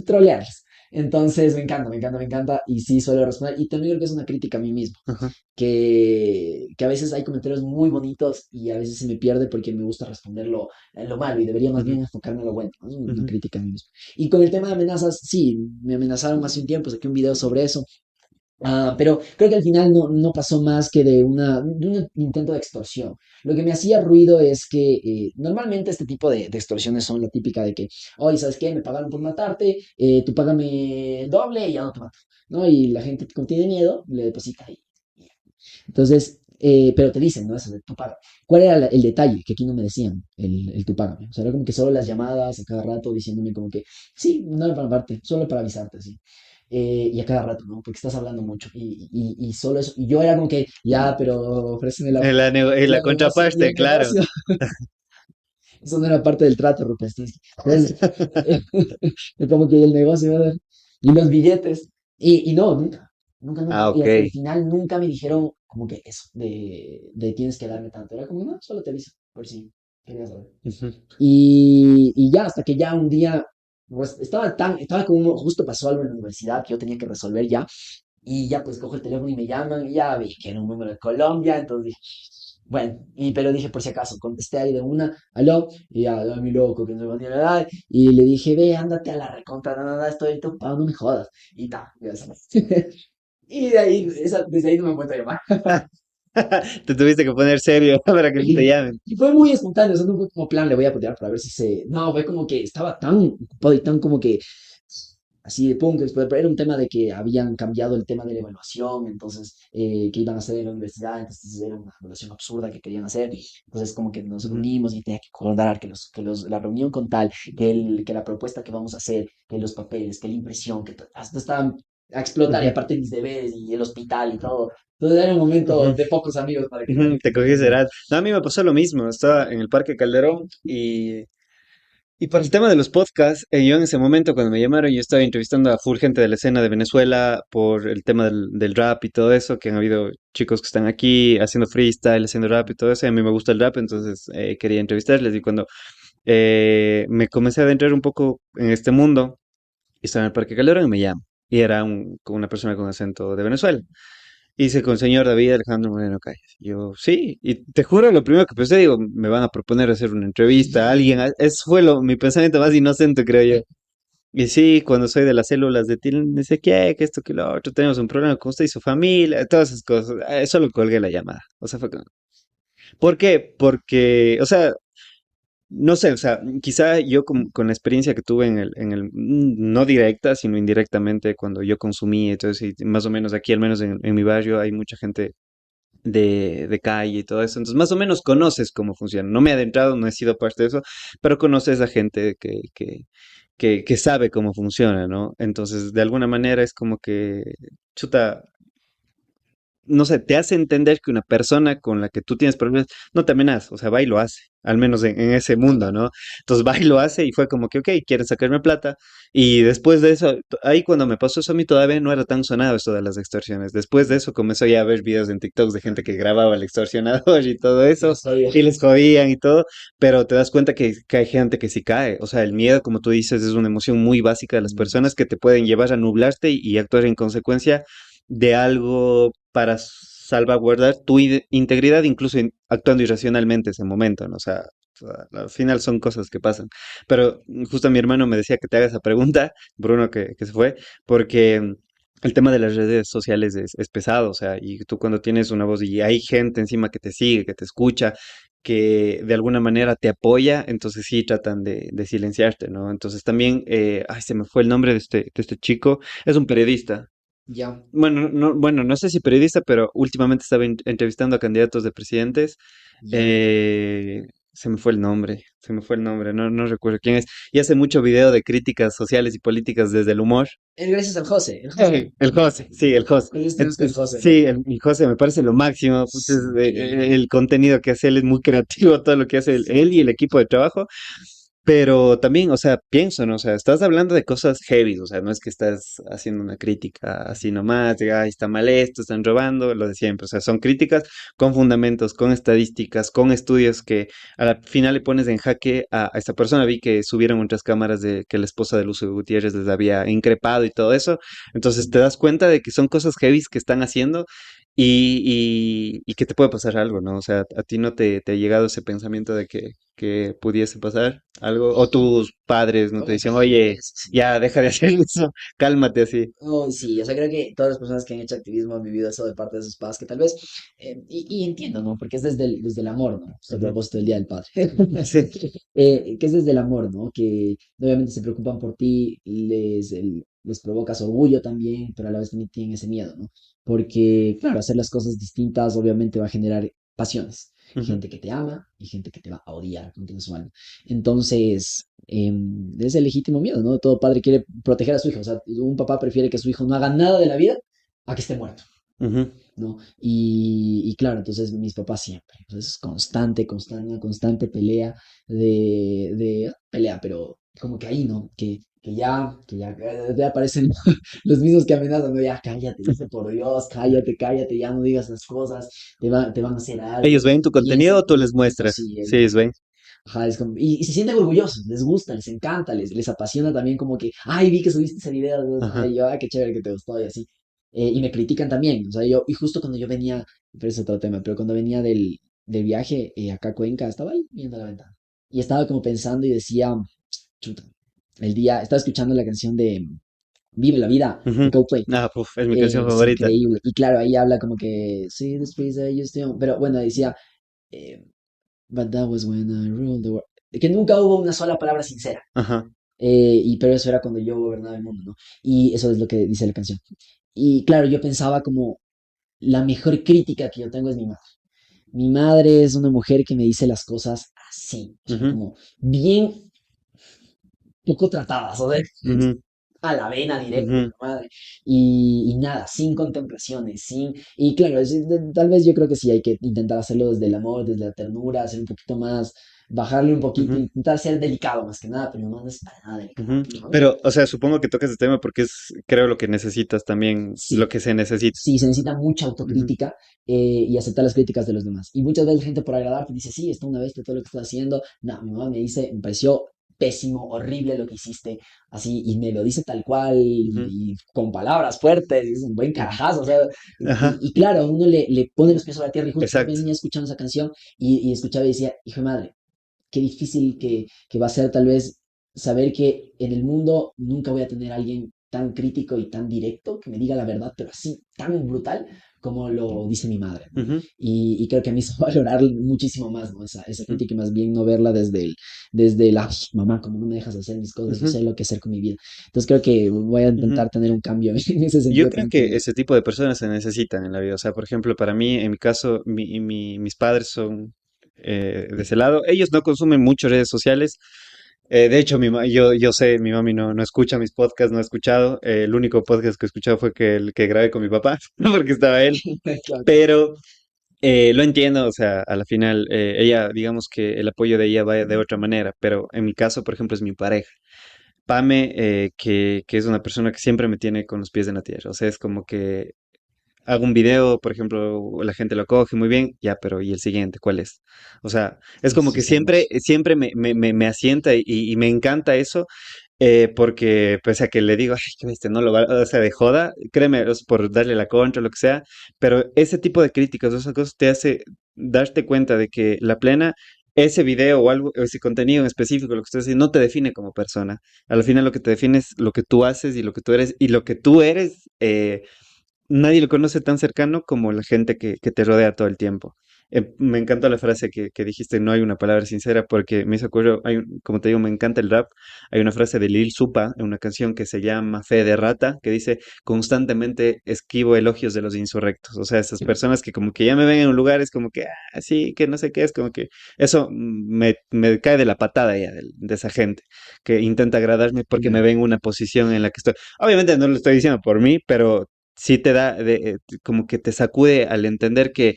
trolearles. Entonces, me encanta. Y sí suelo responder. Y también creo que es una crítica a mí mismo. ajá, Que a veces hay comentarios muy bonitos y a veces se me pierde porque me gusta responder lo malo y debería más ujú, bien enfocarme en lo bueno, ¿no? Es una ujú, crítica a mí mismo. Y con el tema de amenazas, sí, me amenazaron hace un tiempo, saqué un video sobre eso. Pero creo que al final no pasó más que de un intento de extorsión. Lo que me hacía ruido es que normalmente este tipo de extorsiones son la típica de que, oye, ¿sabes qué? Me pagaron por matarte, tú págame el doble y ya no te mato, ¿no? Y la gente como tiene miedo, le deposita y ya. Entonces, pero te dicen, ¿no? Eso de tú paga. ¿Cuál era el detalle? Que aquí no me decían el tú págame. O sea, era como que solo las llamadas a cada rato diciéndome como que, sí, no era para pagarte, solo para avisarte, sí y a cada rato, ¿no? Porque estás hablando mucho y solo eso. Y yo era como que, ya, pero ofréceme en la la negocio y contraparte, el claro. negocio. Eso no era parte del trato, Ruperstinsky. Entonces, como que el negocio, ¿verdad? Y los billetes. Y no, nunca, nunca, nunca. Ah, Y ok. hasta el final nunca me dijeron como que eso, de tienes que darme tanto. Era como, no, solo te aviso, por si querías saber. Ujú, Y ya, hasta que ya un día, pues estaba como, justo pasó algo en la universidad que yo tenía que resolver ya, y ya pues cojo el teléfono y me llaman, y ya vi que era un número de Colombia, entonces dije, bueno, pero dije por si acaso, contesté ahí de una, aló, y ya, mi loco, que no me tiene nada, y le dije, ve, ándate a la recontra, nada, estoy ahorita ocupado, no me jodas, y ta, ya sabes. Y de ahí, desde ahí no me he vuelto a llamar. Te tuviste que poner serio para que no te llamen. Y fue muy espontáneo, o sea, no fue como plan, le voy a apoyar para ver si se... No, fue como que estaba tan ocupado y tan como que así de pum, que después era un tema de que habían cambiado el tema de la evaluación, entonces, que iban a hacer en la universidad, entonces era una evaluación absurda que querían hacer, entonces como que nos Ujú, reunimos y tenía que acordar la reunión con tal, que la propuesta que vamos a hacer, que los papeles, que la impresión, hasta estaban a explotar y ujú, aparte mis deberes y el hospital y todo. Entonces era un momento ujú, de pocos amigos para que ujú. Te me cogí esa entiendan. edad. No, a mí me pasó lo mismo. Estaba en el Parque Calderón y para el tema de los podcasts, yo en ese momento cuando me llamaron, yo estaba entrevistando a full gente de la escena de Venezuela por el tema del rap y todo eso, que han habido chicos que están aquí haciendo freestyle, haciendo rap y todo eso, y a mí me gusta el rap, entonces quería entrevistarles y cuando me comencé a adentrar un poco en este mundo, estaba en el Parque Calderón y me llaman. Y era una persona con acento de Venezuela. Hice con el señor David Alejandro Moreno Calles. Yo, sí, y te juro, lo primero que pensé, digo, me van a proponer hacer una entrevista a alguien. Eso fue mi pensamiento más inocente, creo yo. Y sí, cuando soy de las células de Til, dice que esto, que lo otro, tenemos un problema con usted y su familia, todas esas cosas. Solo colgué la llamada. O sea, fue como, ¿por qué? Porque, o sea, no sé, o sea, quizá yo con la experiencia que tuve no directa, sino indirectamente, cuando yo consumí, entonces, y más o menos aquí, al menos en mi barrio, hay mucha gente de calle y todo eso. Entonces, más o menos conoces cómo funciona. No me he adentrado, no he sido parte de eso, pero conoces a gente que sabe cómo funciona, ¿no? Entonces, de alguna manera es como que, chuta, no sé, te hace entender que una persona con la que tú tienes problemas no te amenaza, o sea, va y lo hace, al menos en ese mundo, ¿no? Entonces va y lo hace y fue como que, ok, quieren sacarme plata. Y después de eso, ahí cuando me pasó eso a mí todavía no era tan sonado esto de las extorsiones. Después de eso comenzó ya a ver videos en TikTok de gente que grababa al extorsionador y todo No eso, sabía. y les jodían y todo, pero te das cuenta que hay gente que sí cae. O sea, el miedo, como tú dices, es una emoción muy básica de las personas que te pueden llevar a nublarte y actuar en consecuencia de algo para salvaguardar tu integridad, incluso actuando irracionalmente ese momento, ¿no? O sea, al final son cosas que pasan. Pero justo mi hermano me decía que te haga esa pregunta, Bruno, que se fue, porque el tema de las redes sociales es pesado, o sea, y tú cuando tienes una voz y hay gente encima que te sigue, que te escucha, que de alguna manera te apoya, entonces sí tratan de silenciarte, ¿no? Entonces también, ay, se me fue el nombre de este chico, es un periodista, Ya, bueno, no sé si periodista, pero últimamente estaba entrevistando a candidatos de presidentes. ya. Eh, se me fue el nombre, no recuerdo quién es. Y hace mucho video de críticas sociales y políticas desde el humor. Gracias al José, el José. El José, sí, el José. Tenemos que el José, ¿no? Sí, el José me parece lo máximo. Pues, Es increíble. el contenido que hace él es muy creativo, todo lo que hace él y el equipo de trabajo. Pero también, o sea, pienso, ¿no? O sea, estás hablando de cosas heavy, o sea, no es que estás haciendo una crítica así nomás, de, ay, está mal esto, están robando, lo de siempre. O sea, son críticas con fundamentos, con estadísticas, con estudios que a la final le pones en jaque a esta persona. Vi que subieron otras cámaras de que la esposa de Lucio Gutiérrez les había increpado y todo eso. Entonces te das cuenta de que son cosas heavy que están haciendo y que te puede pasar algo, ¿no? O sea, a ti no te ha llegado ese pensamiento de que pudiese pasar algo, o tus padres no te Oh, dicen, oye, eso sí. ya deja de hacer eso, cálmate así. Oh, sí, o sea, creo que todas las personas que han hecho activismo han vivido eso de parte de sus padres, que tal vez, y entiendo, ¿no? Porque es desde el amor, ¿no? Esto a Ujú. propósito del Día del Padre. Sí. Que es desde el amor, ¿no? Que obviamente se preocupan por ti, les provocas orgullo también, pero a la vez también tienen ese miedo, ¿no? Porque, claro, hacer las cosas distintas obviamente va a generar pasiones. Ujú. Gente que te ama y gente que te va a odiar con su alma. Entonces, es el legítimo miedo, ¿no? Todo padre quiere proteger a su hijo. O sea, un papá prefiere que su hijo no haga nada de la vida a que esté muerto, Ujú. ¿no? Y claro, entonces mis papás siempre. Entonces es una constante pelea pelea, pero como que ahí, ¿no? Ya aparecen los mismos que amenazan, ¿no? Ya cállate, dice por Dios, cállate, cállate, ya no digas las cosas, te van a hacer algo. ¿Ellos ven tu Y es, contenido o tú les ellos lo muestras? Sí, siguen. ellos ven. Ajá, y se sienten orgullosos, les gusta, les encanta, les apasiona también como que, ay, vi que subiste ese video, Ajá. ay, yo, ay, qué chévere que te gustó y así. Y me critican también, o sea, y justo cuando yo venía, pero es otro tema, pero cuando venía del viaje acá a Cuenca, estaba ahí viendo la ventana. Y estaba como pensando y decía, chuta, estaba escuchando la canción de Vive la Vida de Ujú. Coldplay. Ah, puf, es mi canción Es favorita. increíble. Y claro, ahí habla como que, sí, the streets I used to own", pero bueno, decía, eh, but that was when I ruled the world. Que nunca hubo una sola palabra sincera. Ajá. Pero eso era cuando yo gobernaba el mundo, ¿no? Y eso es lo que dice la canción. Y claro, yo pensaba como la mejor crítica que yo tengo es mi madre. Mi madre es una mujer que me dice las cosas así, o sea, Ujú. como bien poco tratadas, o sea, Ujú. a la vena directo, Ujú. mi madre. Y nada, sin contemplaciones, Y claro, tal vez yo creo que sí hay que intentar hacerlo desde el amor, desde la ternura, ser un poquito más, bajarle un poquito, Ujú. intentar ser delicado más que nada, pero mi mamá no es para nada delicada, Ujú. ¿no? Pero, o sea, supongo que tocas el tema porque es, creo, lo que necesitas también, lo Sí, que se necesita. sí, se necesita mucha Ujú. autocrítica y aceptar las críticas de los demás. Y muchas veces la gente por agradar te dice, sí, está una bestia todo lo que estás haciendo. No, mi mamá me dice, me pareció pésimo, horrible lo que hiciste, así, y me lo dice tal cual, Ujú, y con palabras fuertes, y es un buen carajazo, o sea, ajá, y claro, a uno le pone los pies sobre la tierra, y justo exacto. venía escuchando esa canción, y escuchaba y decía, hijo de madre, qué difícil que va a ser tal vez saber que en el mundo nunca voy a tener a alguien tan crítico y tan directo que me diga la verdad, pero así tan brutal como lo dice mi madre, ¿no? Ujú, Y creo que a mí hizo valorar muchísimo más, ¿no? Esa ujú, crítica y más bien no verla desde el, "Ay, mamá, como no me dejas hacer mis cosas, yo ujú, sé lo que hacer con mi vida". Entonces creo que voy a ujú. intentar tener un cambio en ese Yo sentido creo también con que ella. ese tipo de personas se necesitan en la vida. O sea, por ejemplo, para mí, en mi caso, mis padres son de ese lado. Ellos no consumen mucho redes sociales. De hecho, yo sé, mi mami no escucha mis podcasts, no ha escuchado. El único podcast que he escuchado fue el que grabé con mi papá, porque estaba él. Claro, claro. Pero lo entiendo, o sea, a la final, ella, digamos que el apoyo de ella va de otra manera. Pero en mi caso, por ejemplo, es mi pareja. Pame, que es una persona que siempre me tiene con los pies en la tierra. O sea, es como que hago un video, por ejemplo, la gente lo coge muy bien, ya, pero ¿y el siguiente? ¿Cuál es? O sea, es como Eso que es hermoso. siempre me asienta y me encanta eso, porque pese a que le digo, ay, qué bestia, no lo va, o sea, de joda, créeme, es por darle la contra, lo que sea, pero ese tipo de críticas, o esas cosas te hace darte cuenta de que la plena, ese video o algo, o ese contenido en específico, lo que estás haciendo, no te define como persona. Al final lo que te define es lo que tú haces y lo que tú eres, y lo que tú eres, nadie lo conoce tan cercano como la gente que te rodea todo el tiempo. Me encanta la frase que dijiste, no hay una palabra sincera, porque me hizo acuerdo, como te digo, me encanta el rap. Hay una frase de Lil Supa en una canción que se llama Fe de Rata, que dice, constantemente esquivo elogios de los insurrectos. O sea, esas personas que como que ya me ven en un lugar, es como que, sí, que no sé qué, es como que eso me cae de la patada ya de esa gente que intenta agradarme porque me Ya. ven en una posición en la que estoy. Obviamente no lo estoy diciendo por mí, pero sí te da, como que te sacude al entender que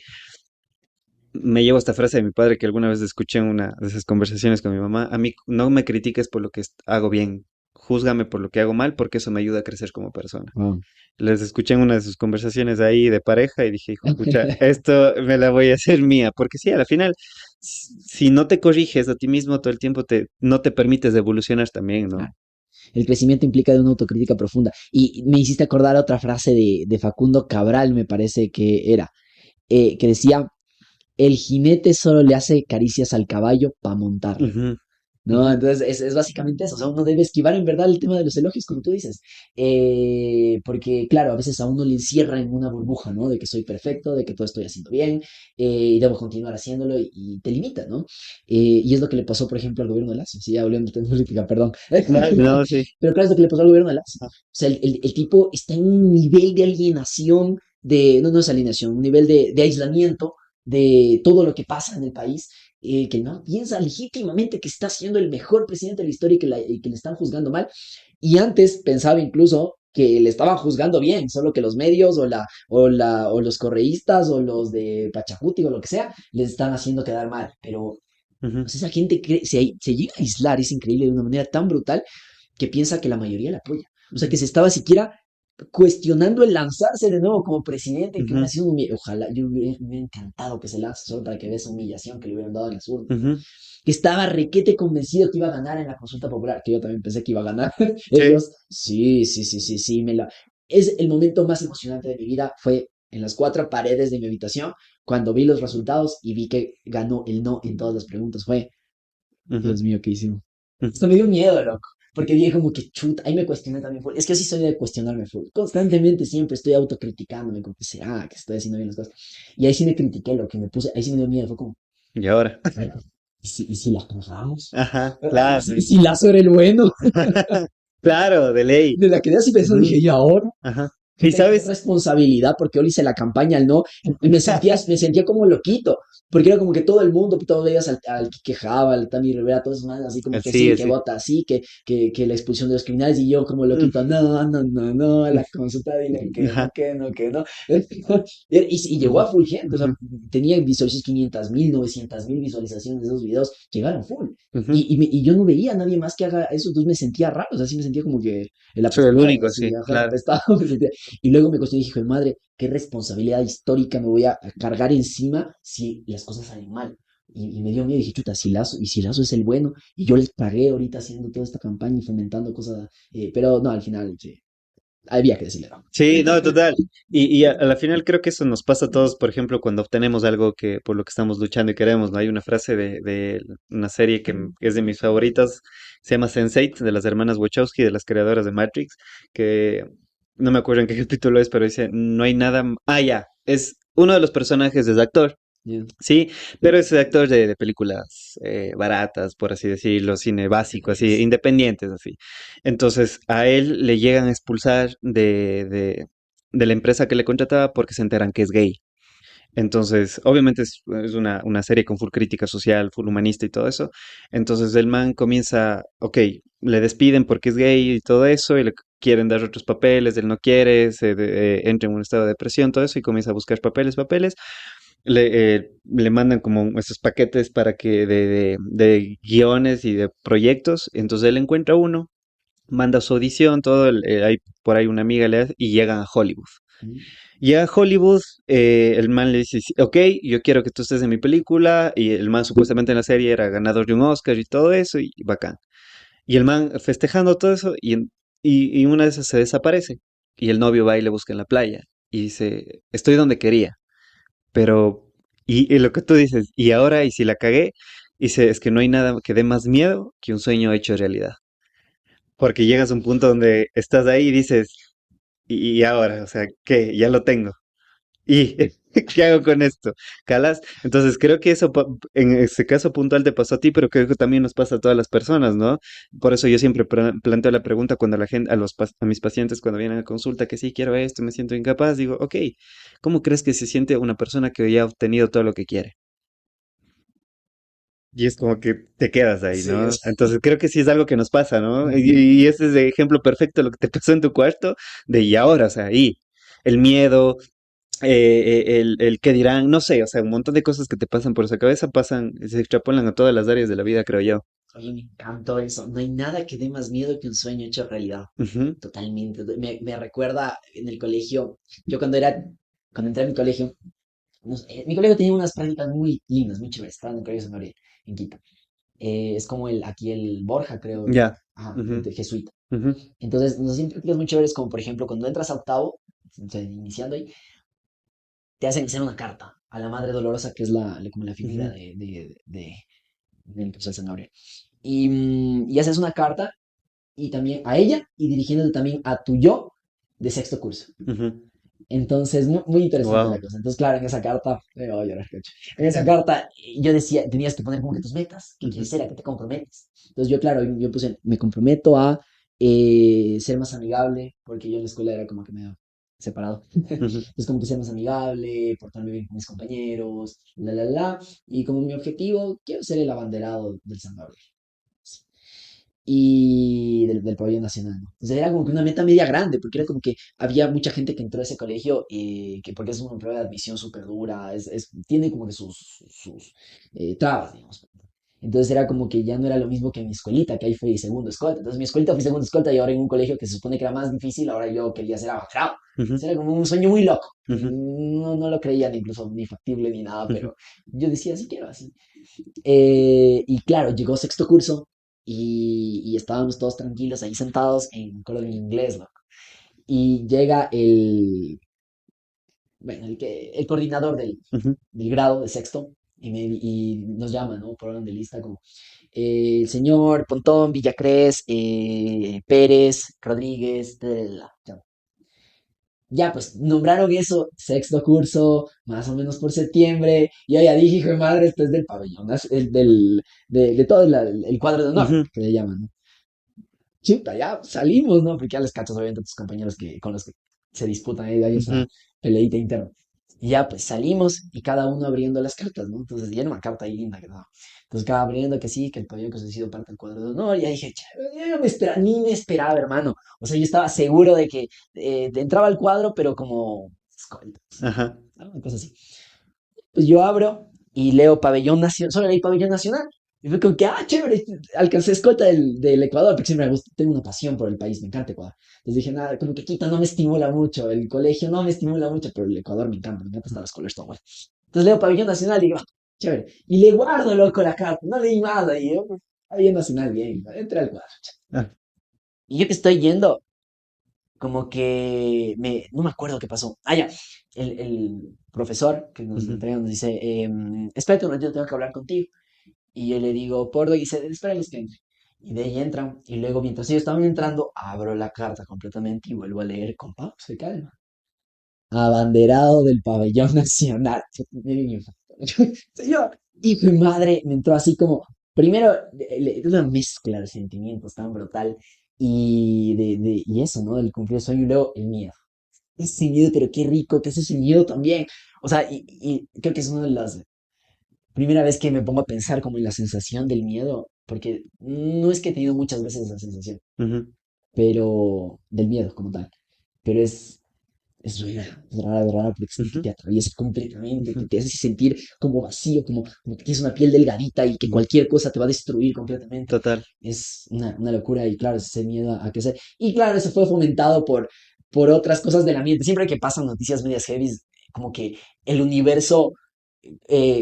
me llevo esta frase de mi padre que alguna vez escuché en una de esas conversaciones con mi mamá, a mí no me critiques por lo que hago bien, júzgame por lo que hago mal, porque eso me ayuda a crecer como persona. Wow. Les escuché en una de sus conversaciones ahí de pareja y dije, hijo, pucha, esto me la voy a hacer mía, porque sí, al final, si no te corriges a ti mismo todo el tiempo, no te permites evolucionar también, ¿no? El crecimiento implica de una autocrítica profunda. Y me hiciste acordar otra frase de Facundo Cabral, me parece que era, que decía, el jinete solo le hace caricias al caballo para montarlo. Ujú, ¿No? ujú, Entonces es básicamente eso, o sea, uno debe esquivar en verdad el tema de los elogios, como tú dices, porque claro, a veces a uno le encierra en una burbuja, ¿no? De que soy perfecto, de que todo estoy haciendo bien, y debo continuar haciéndolo y te limita, ¿no? Y es lo que le pasó, por ejemplo, al gobierno de Lazo, sí, ya volviendo a tener política, perdón. claro, no, sí. Pero claro, es lo que le pasó al gobierno de Lazo. O Ajá. sea, el tipo está en un nivel de alienación, no es alienación, un nivel de aislamiento de todo lo que pasa en el país, que no piensa legítimamente que está siendo el mejor presidente de la historia y que le están juzgando mal. Y antes pensaba incluso que le estaban juzgando bien, solo que los medios o los correístas o los de Pachacuti o lo que sea, les están haciendo quedar mal. Pero Ujú, pues, esa gente se llega a aislar, es increíble, de una manera tan brutal que piensa que la mayoría la apoya. O sea, ujú, que se estaba siquiera cuestionando el lanzarse de nuevo como presidente, que hubiera ujú, sido ojalá, me hubiera encantado que se lance solo para que vea esa humillación que le hubieran dado en las urnas, ¿no? ujú. Que estaba requete convencido que iba a ganar en la consulta popular, que yo también pensé que iba a ganar. Sí. Ellos, sí, sí, sí, sí, sí, es el momento más emocionante de mi vida, fue en las cuatro paredes de mi habitación, cuando vi los resultados y vi que ganó el no en todas las preguntas, fue, Ujú, Dios mío, ¿qué hicimos? ujú. Esto me dio miedo, loco. Porque dije como que chuta, ahí me cuestioné también full. Es que así soy de cuestionarme full. Constantemente siempre estoy autocriticándome, como que será que estoy haciendo bien las cosas. Y ahí sí me critiqué lo que me puse, ahí sí me dio miedo, fue como, Y ahora. "Ay, y si la cagamos? Ajá, claro. ¿Y si Lazo era el bueno?". Claro, de ley. De la que así pensando, Ujú, dije, ¿y ahora? ajá. Y Puta, qué sabes, responsabilidad, porque yo le hice la campaña al no, y me sentía como loquito, porque era como que todo el mundo, todos veías al que quejaba, al Tami Rivera, todos más así como que así, sí, que así. vota así, que la expulsión de los criminales, y yo como Mm, loquito, no, no, no, no, a la consulta, dile que ajá. no, que no, que no. Y llegó Ujú, a full gente, o sea, ujú, tenía visualizaciones 500.000, 900.000 visualizaciones de esos videos, llegaron full. ujú. Y yo no veía a nadie más que haga eso, entonces me sentía raro, o sea, sí me sentía como que el Soy el apestado, único, así, sí, ajá, el claro. apestado, me sentía. Y luego me cuestioné y dije, madre, qué responsabilidad histórica me voy a cargar encima si las cosas salen mal. Y me dio miedo, dije, chuta, si Lazo es el bueno, y yo les pagué ahorita haciendo toda esta campaña y fomentando cosas, pero no, al final, sí, había que decirle no. Sí, no, total. Y a la final creo que eso nos pasa a todos, por ejemplo, cuando obtenemos algo que por lo que estamos luchando y queremos, ¿no? Hay una frase de una serie que es de mis favoritas, se llama Sense8, de las hermanas Wachowski, de las creadoras de Matrix, que no me acuerdo en qué capítulo es, pero dice, no hay nada... Ah, ya, es uno de los personajes es actor. Yeah. Sí, pero es actor de películas baratas, por así decirlo, cine básico, así, Yes. independientes, así. Entonces, a él le llegan a expulsar de la empresa que le contrataba porque se enteran que es gay. Entonces, obviamente es una serie con full crítica social, full humanista y todo eso. Entonces, el man comienza, ok, le despiden porque es gay y todo eso, y le quieren dar otros papeles, él no quiere, entra en un estado de depresión, todo eso, y comienza a buscar papeles, le mandan como esos paquetes para que de guiones y de proyectos. Entonces él encuentra uno, manda su audición, todo, hay por ahí una amiga le hace, y llegan a Hollywood. Mm. Llega a Hollywood, el man le dice, sí, ok, yo quiero que tú estés en mi película, y el man supuestamente en la serie era ganador de un Oscar y todo eso, y bacán. Y el man festejando todo eso, y una de esas se desaparece, y el novio va y le busca en la playa, y dice, estoy donde quería. Pero, y lo que tú dices, y ahora, y si la cagué, dice, es que no hay nada que dé más miedo que un sueño hecho realidad. Porque llegas a un punto donde estás ahí y dices, y ahora, o sea, ¿qué? Ya lo tengo. ¿Y qué hago con esto? ¿Calas? Entonces creo que eso en ese caso puntual te pasó a ti, pero creo que también nos pasa a todas las personas, ¿no? Por eso yo siempre planteo la pregunta cuando la gente, a mis pacientes cuando vienen a consulta, que sí quiero esto, me siento incapaz, digo, ok, ¿cómo crees que se siente una persona que ya ha obtenido todo lo que quiere? Y es como que te quedas ahí, Sí, ¿no? Entonces creo que sí es algo que nos pasa, ¿no? Y ese es el ejemplo perfecto de lo que te pasó en tu cuarto, de y ahora, o sea, ahí, el miedo, el qué dirán, no sé, o sea, un montón de cosas que te pasan por esa cabeza pasan, se extrapolan a todas las áreas de la vida, creo yo. oye, me encantó eso. No hay nada que dé más miedo que un sueño hecho realidad. Ujú, Totalmente. Me recuerda en el colegio, yo cuando entré a mi colegio, mi colegio tenía unas prácticas muy lindas, muy chéveres. Estaba en el colegio San Gabriel, en Quito. Es como aquí el Borja, creo, ya. ajá, Ujú, de jesuita. ujú, Entonces, nos hacían prácticas muy chéveres, como por ejemplo, cuando entras a octavo, o sea, iniciando ahí, te hacen hacer una carta a la Madre Dolorosa, que es como la figura ujú, del profesor San Gabriel. Y haces una carta y también a ella y dirigiéndote también a tu yo de sexto curso. ujú. Entonces, muy interesante la Wow. cosa. Entonces, claro, en esa carta, voy a llorar, cacho. En esa carta yo decía, tenías que poner como que tus metas, qué quieres Ujú, ser, a qué te comprometes. Entonces, yo, claro, yo puse, me comprometo a ser más amigable, porque yo en la escuela era como que medio separado. ujú, Entonces, como que ser más amigable, portarme bien con mis compañeros, la. Y como mi objetivo, quiero ser el abanderado del San Gabriel y del pabellón nacional, ¿no? Entonces era como que una meta media grande, porque era como que había mucha gente que entró a ese colegio, que porque es una prueba de admisión súper dura, tiene como que sus trabas, digamos. Entonces era como que ya no era lo mismo que mi escuelita, que ahí fui segundo escolta. Entonces mi escuelita fui segundo escolta y ahora en un colegio que se supone que era más difícil, ahora yo quería ser abanderado. ujú, Entonces era como un sueño muy loco. ujú, No lo creía ni incluso ni factible ni nada, ujú. pero yo decía, sí quiero así. Y claro, llegó sexto curso y estábamos todos tranquilos ahí sentados en, me acuerdo, en inglés, loco. Y llega bueno, el coordinador Ujú, del grado de sexto y nos llama, ¿no? Por orden de lista, como el señor Pontón, Villacrés, Pérez, Rodríguez, ya. Ya, pues nombraron eso, sexto curso, más o menos por septiembre. Y yo ya dije, hijo de madre, esto es del pabellón, de todo el cuadro de honor, ujú, que le llaman, ¿no? Chuta, ya salimos, ¿no? Porque ya les cachas, obviamente, a tus compañeros con los que se disputan ahí, hay esa ujú, peleita interna. Y ya, pues salimos y cada uno abriendo las cartas, ¿no? Entonces, ya era una carta ahí linda que no. Entonces, cada abriendo que sí, que el pabellón que se ha sido parte del cuadro de honor. Y ya dije, "Ch- yo no me espera, ni me esperaba, hermano. O sea, yo estaba seguro de que entraba al cuadro, pero como escolta, ajá, ¿no? Una cosa así. Pues yo abro y leo Pabellón Nacional, solo leí Pabellón Nacional. Y fue como que, chévere, alcancé escolta del Ecuador, porque siempre me gusta, tengo una pasión por el país, me encanta Ecuador. Entonces dije, nada, como que Quito no me estimula mucho, el colegio no me estimula mucho, pero el Ecuador me encanta estar los colores todo bueno. Entonces leo Pabellón Nacional y digo, chévere. Y le guardo, loco, la carta, no leí nada. Y yo, había Nacional bien, entré al cuadro. Ah, Y yo que estoy yendo, como que no me acuerdo qué pasó. Ah, ya, el profesor que nos ujú, entrega nos dice, espérate un ratito, tengo que hablar contigo. Y yo le digo, Pordo, y dice, espérales que entre. Y de ahí entran, y luego mientras ellos estaban entrando, abro la carta completamente y vuelvo a leer con pausa y calma. Abanderado del pabellón nacional. Me dio un infarto. Señor, hijo de madre, me entró así como, primero, una mezcla de sentimientos tan brutal y eso, ¿no? Del cumplir el sueño y luego el miedo. Ese miedo, pero qué rico que es ese miedo también. O sea, y creo que es una de las primera vez que me pongo a pensar como en la sensación del miedo, porque no es que he tenido muchas veces esa sensación, ujú, pero del miedo como tal, pero es rara, porque es que ujú, te atraviesa completamente, ujú. te hace sentir como vacío, como que tienes una piel delgadita y que Mm, cualquier cosa te va a destruir completamente. total. Es una locura y claro, es ese miedo a crecer. Y claro, eso fue fomentado por otras cosas del ambiente. Siempre que pasan noticias medias heavy, como que el universo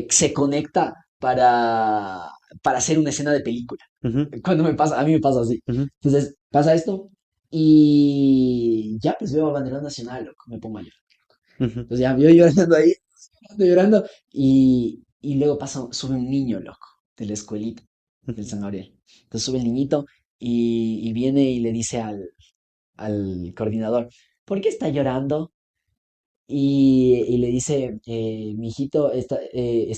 se conecta para hacer una escena de película. Ujú, Cuando me pasa, a mí me pasa así. ujú, Entonces, pasa esto y ya pues veo a bandera nacional, loco, me pongo a llorar. ujú, Entonces ya yo llorando ahí, llorando y luego pasa, sube un niño, loco, de la escuelita del ujú. San Gabriel. Entonces sube el niñito y viene y le dice al coordinador, ¿por qué está llorando? Y le dice, mi hijito, es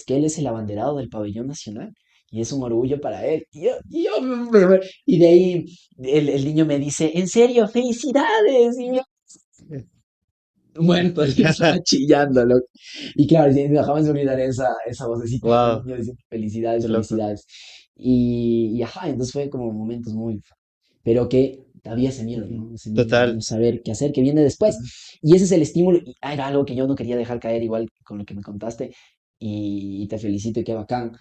que él es el abanderado del pabellón nacional y es un orgullo para él. Y de ahí el niño me dice, ¿en serio? ¡Felicidades! Y yo, muerto, y estaba chillando, loco. Y claro, sí, jamás me olvidaré esa vocecita del Wow, niño diciendo felicidades, qué loco. felicidades. Y ajá, entonces fue como momentos muy, pero que había ese miedo, Ujú. ¿no? Ese miedo de no Total. saber qué hacer, que viene después. Ujú, Y ese es el estímulo, y era algo que yo no quería dejar caer igual con lo que me contaste, y te felicito y qué bacán,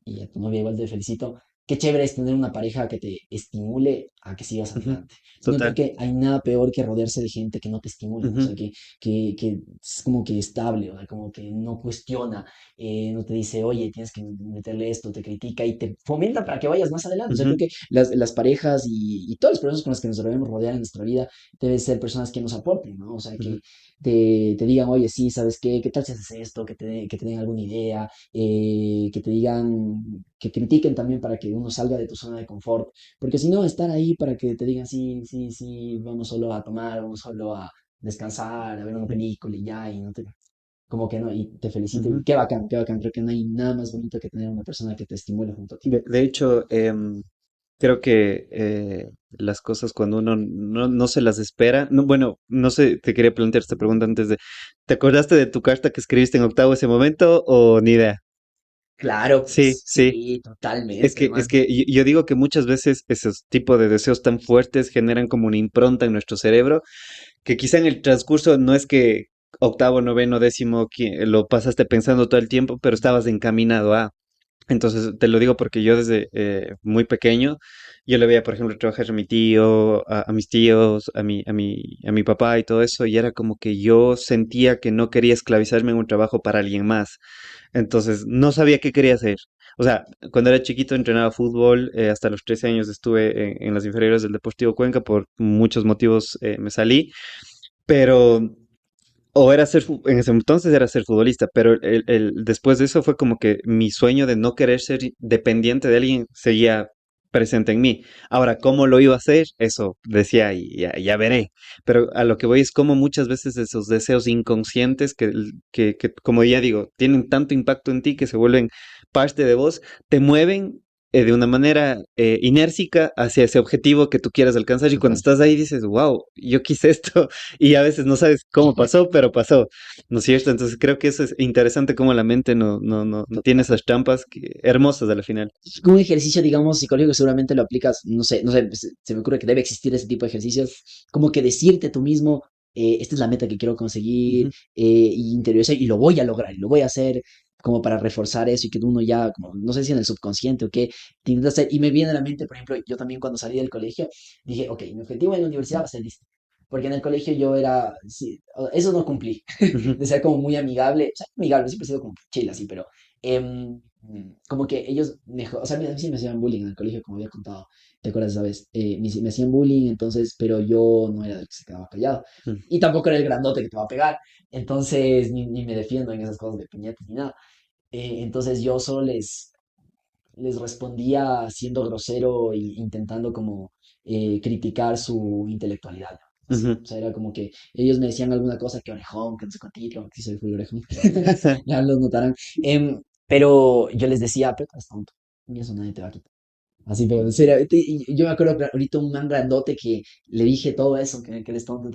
y a tu novia igual te felicito. Qué chévere es tener una pareja que te estimule a que sigas ujú. adelante. No creo Total. que hay nada peor que rodearse de gente que no te estimula, o sea, Ujú, que es como que estable, o sea, como que no cuestiona, no te dice, oye, tienes que meterle esto, te critica y te fomenta para que vayas más adelante. O sea, creo ujú, que las parejas y todas las personas con las que nos debemos rodear en nuestra vida deben ser personas que nos aporten, ¿no? O sea, ujú, que te digan, oye, sí, ¿sabes qué? ¿Qué tal si haces esto? Que te den alguna idea, que te digan, que critiquen también para que uno salga de tu zona de confort. Porque si no, estar ahí para que te digan, sí, sí, sí, vamos solo a tomar, vamos solo a descansar, a ver una película y ya, y no te, como que no, y te felicito, y ujú. qué bacán, creo que no hay nada más bonito que tener una persona que te estimule junto a ti. De hecho, creo que las cosas cuando uno no se las espera, no, bueno, no sé, te quería plantear esta pregunta antes de, ¿te acordaste de tu carta que escribiste en octavo ese momento o ni idea? Claro, Sí, pues sí. sí, Es totalmente, que, es hermano. que yo digo que muchas veces esos tipos de deseos tan fuertes generan como una impronta en nuestro cerebro, que quizá en el transcurso no es que octavo, noveno, décimo, lo pasaste pensando todo el tiempo, pero estabas encaminado a. Entonces, te lo digo porque yo desde muy pequeño, yo le veía, por ejemplo, trabajar a mi tío, a mis tíos, a mi papá y todo eso, y era como que yo sentía que no quería esclavizarme en un trabajo para alguien más. Entonces, no sabía qué quería hacer. O sea, cuando era chiquito entrenaba fútbol, hasta los 13 años estuve en las inferiores del Deportivo Cuenca, por muchos motivos me salí, pero o era en ese entonces era ser futbolista, pero después de eso fue como que mi sueño de no querer ser dependiente de alguien seguía presente en mí. Ahora, ¿cómo lo iba a hacer? Eso decía y ya veré. Pero a lo que voy es como muchas veces esos deseos inconscientes que, como ya digo, tienen tanto impacto en ti que se vuelven parte de vos, te mueven de una manera inércica hacia ese objetivo que tú quieras alcanzar y cuando Total. estás ahí dices, wow, yo quise esto y a veces no sabes cómo pasó, pero pasó, ¿no es cierto? Entonces creo que eso es interesante cómo la mente no tiene Total. esas trampas hermosas a la final. Un ejercicio, digamos, psicológico, seguramente lo aplicas, no sé, se me ocurre que debe existir ese tipo de ejercicios, como que decirte tú mismo, esta es la meta que quiero conseguir, Ujú, y interiorizar, y lo voy a lograr, y lo voy a hacer, como para reforzar eso, y que uno ya, como, no sé si en el subconsciente o qué, te intenta hacer, y me viene a la mente, por ejemplo, yo también cuando salí del colegio, dije, ok, mi objetivo en la universidad va a ser listo, porque en el colegio yo era, sí, eso no cumplí, ujú, de ser como muy amigable, o sea, amigable, siempre he sido como chila, así, pero em, como que ellos, o sea, a mí sí me hacían bullying en el colegio, como había contado, ¿te acuerdas esa vez? Me hacían bullying, entonces, pero yo no era el que se quedaba callado. Mm. Y tampoco era el grandote que te va a pegar. Entonces, ni me defiendo en esas cosas de puñetes ni nada. Entonces yo solo les respondía siendo grosero e intentando como criticar su intelectualidad. Así. Ujú. O sea, era como que ellos me decían alguna cosa que orejón, que no sé cuántito, que sí soy full orejón. Ya los notarán. Pero yo les decía, pero estás tonto. Y eso nadie te va a quitar. Así, pero en serio, y yo me acuerdo que ahorita un man grandote que le dije todo eso, que eres tonto,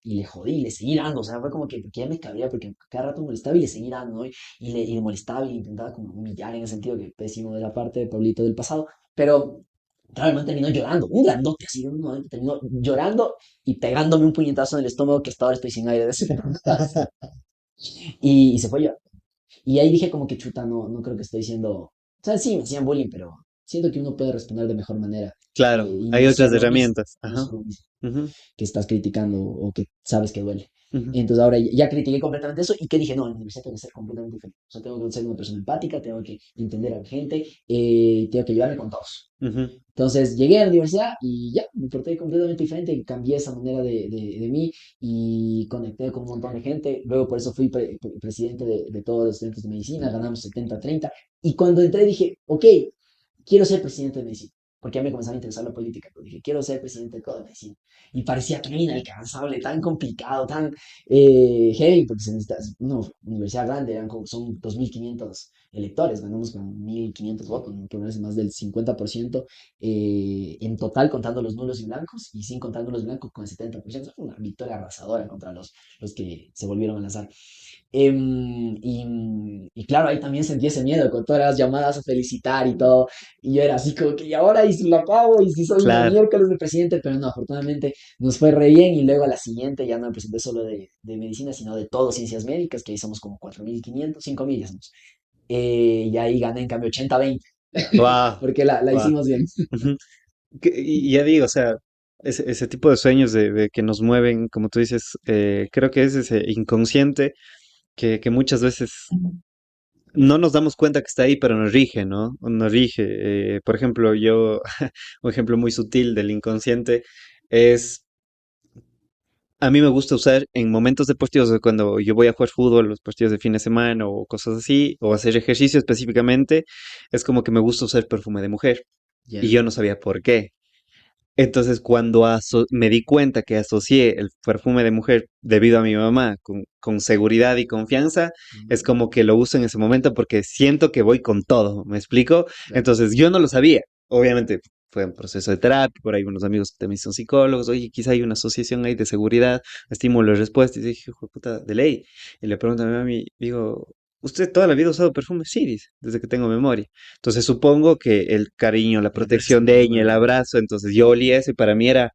y le jodí, y le seguí dando, o sea, fue como que porque ya me cabría, porque cada rato molestaba y le seguí dando, ¿no? Y le molestaba y le intentaba como humillar en ese sentido, que pésimo de la parte de Pablito del pasado, pero claro, el man terminó llorando, un grandote así, un momento terminó llorando y pegándome un puñetazo en el estómago que hasta ahora estoy sin aire de ese. Y se fue llorando. Y ahí dije como que chuta, no creo que estoy siendo, o sea, sí, me hacían bullying, pero siento que uno puede responder de mejor manera Claro, y hay no ser otras lo mismo, herramientas. no Ajá. ser lo mismo Ujú, que estás criticando o que sabes que duele. ujú, Entonces ahora ya critiqué completamente eso y que dije, no, en la universidad tengo que ser completamente diferente. O sea, tengo que ser una persona empática, tengo que entender a la gente, tengo que ayudarme con todos. ujú. Entonces llegué a la universidad y ya, me porté completamente diferente, cambié esa manera de mí y conecté con un montón de gente. Luego por eso fui presidente de todos los estudiantes de medicina, ganamos 70-30. Y cuando entré dije, ok, quiero ser presidente de medicina, porque ya me comenzaba a interesar la política, pero dije, quiero ser presidente de toda medicina. Y parecía tan inalcanzable, tan complicado, tan heavy, porque se necesita, es una universidad grande, son 2.500 electores, ganamos con 1.500 votos, que no es más del 50% en total contando los nulos y blancos, y sin contar los blancos con el 70%, fue una victoria arrasadora contra los que se volvieron a lanzar. Y claro, ahí también sentí ese miedo con todas las llamadas a felicitar y todo. Y yo era así como que, y ahora, y si lo pago, y si soy una Claro. miércoles de presidente, pero no, afortunadamente nos fue re bien. Y luego a la siguiente ya no me presenté solo de medicina, sino de todo ciencias médicas, que ahí somos como 4.500 5.000 ya somos. Y ahí gané en cambio 80-20, Wow, porque la wow. hicimos bien. Y ya digo, o sea, ese tipo de sueños de que nos mueven, como tú dices, creo que es ese inconsciente que muchas veces no nos damos cuenta que está ahí, pero nos rige, ¿no? Nos rige. Por ejemplo, un ejemplo muy sutil del inconsciente es, a mí me gusta usar en momentos deportivos, cuando yo voy a jugar fútbol, los partidos de fin de semana o cosas así, o hacer ejercicio específicamente, es como que me gusta usar perfume de mujer. Y Ya. yo no sabía por qué. Entonces, cuando me di cuenta que asocié el perfume de mujer debido a mi mamá con seguridad y confianza, es Mm, como que lo uso en ese momento porque siento que voy con todo, ¿me explico? claro. Entonces, yo no lo sabía. Obviamente, fue un proceso de terapia, por ahí unos amigos que también son psicólogos, oye, quizá hay una asociación ahí de seguridad, estímulo y respuesta, y dije, hijo de puta, de ley. Y le pregunto a mi mami, digo, ¿usted toda la vida ha usado perfume? Sí, dice, desde que tengo memoria. Entonces supongo que el cariño, la La protección de ella, el persona, abrazo, entonces yo olía eso y para mí era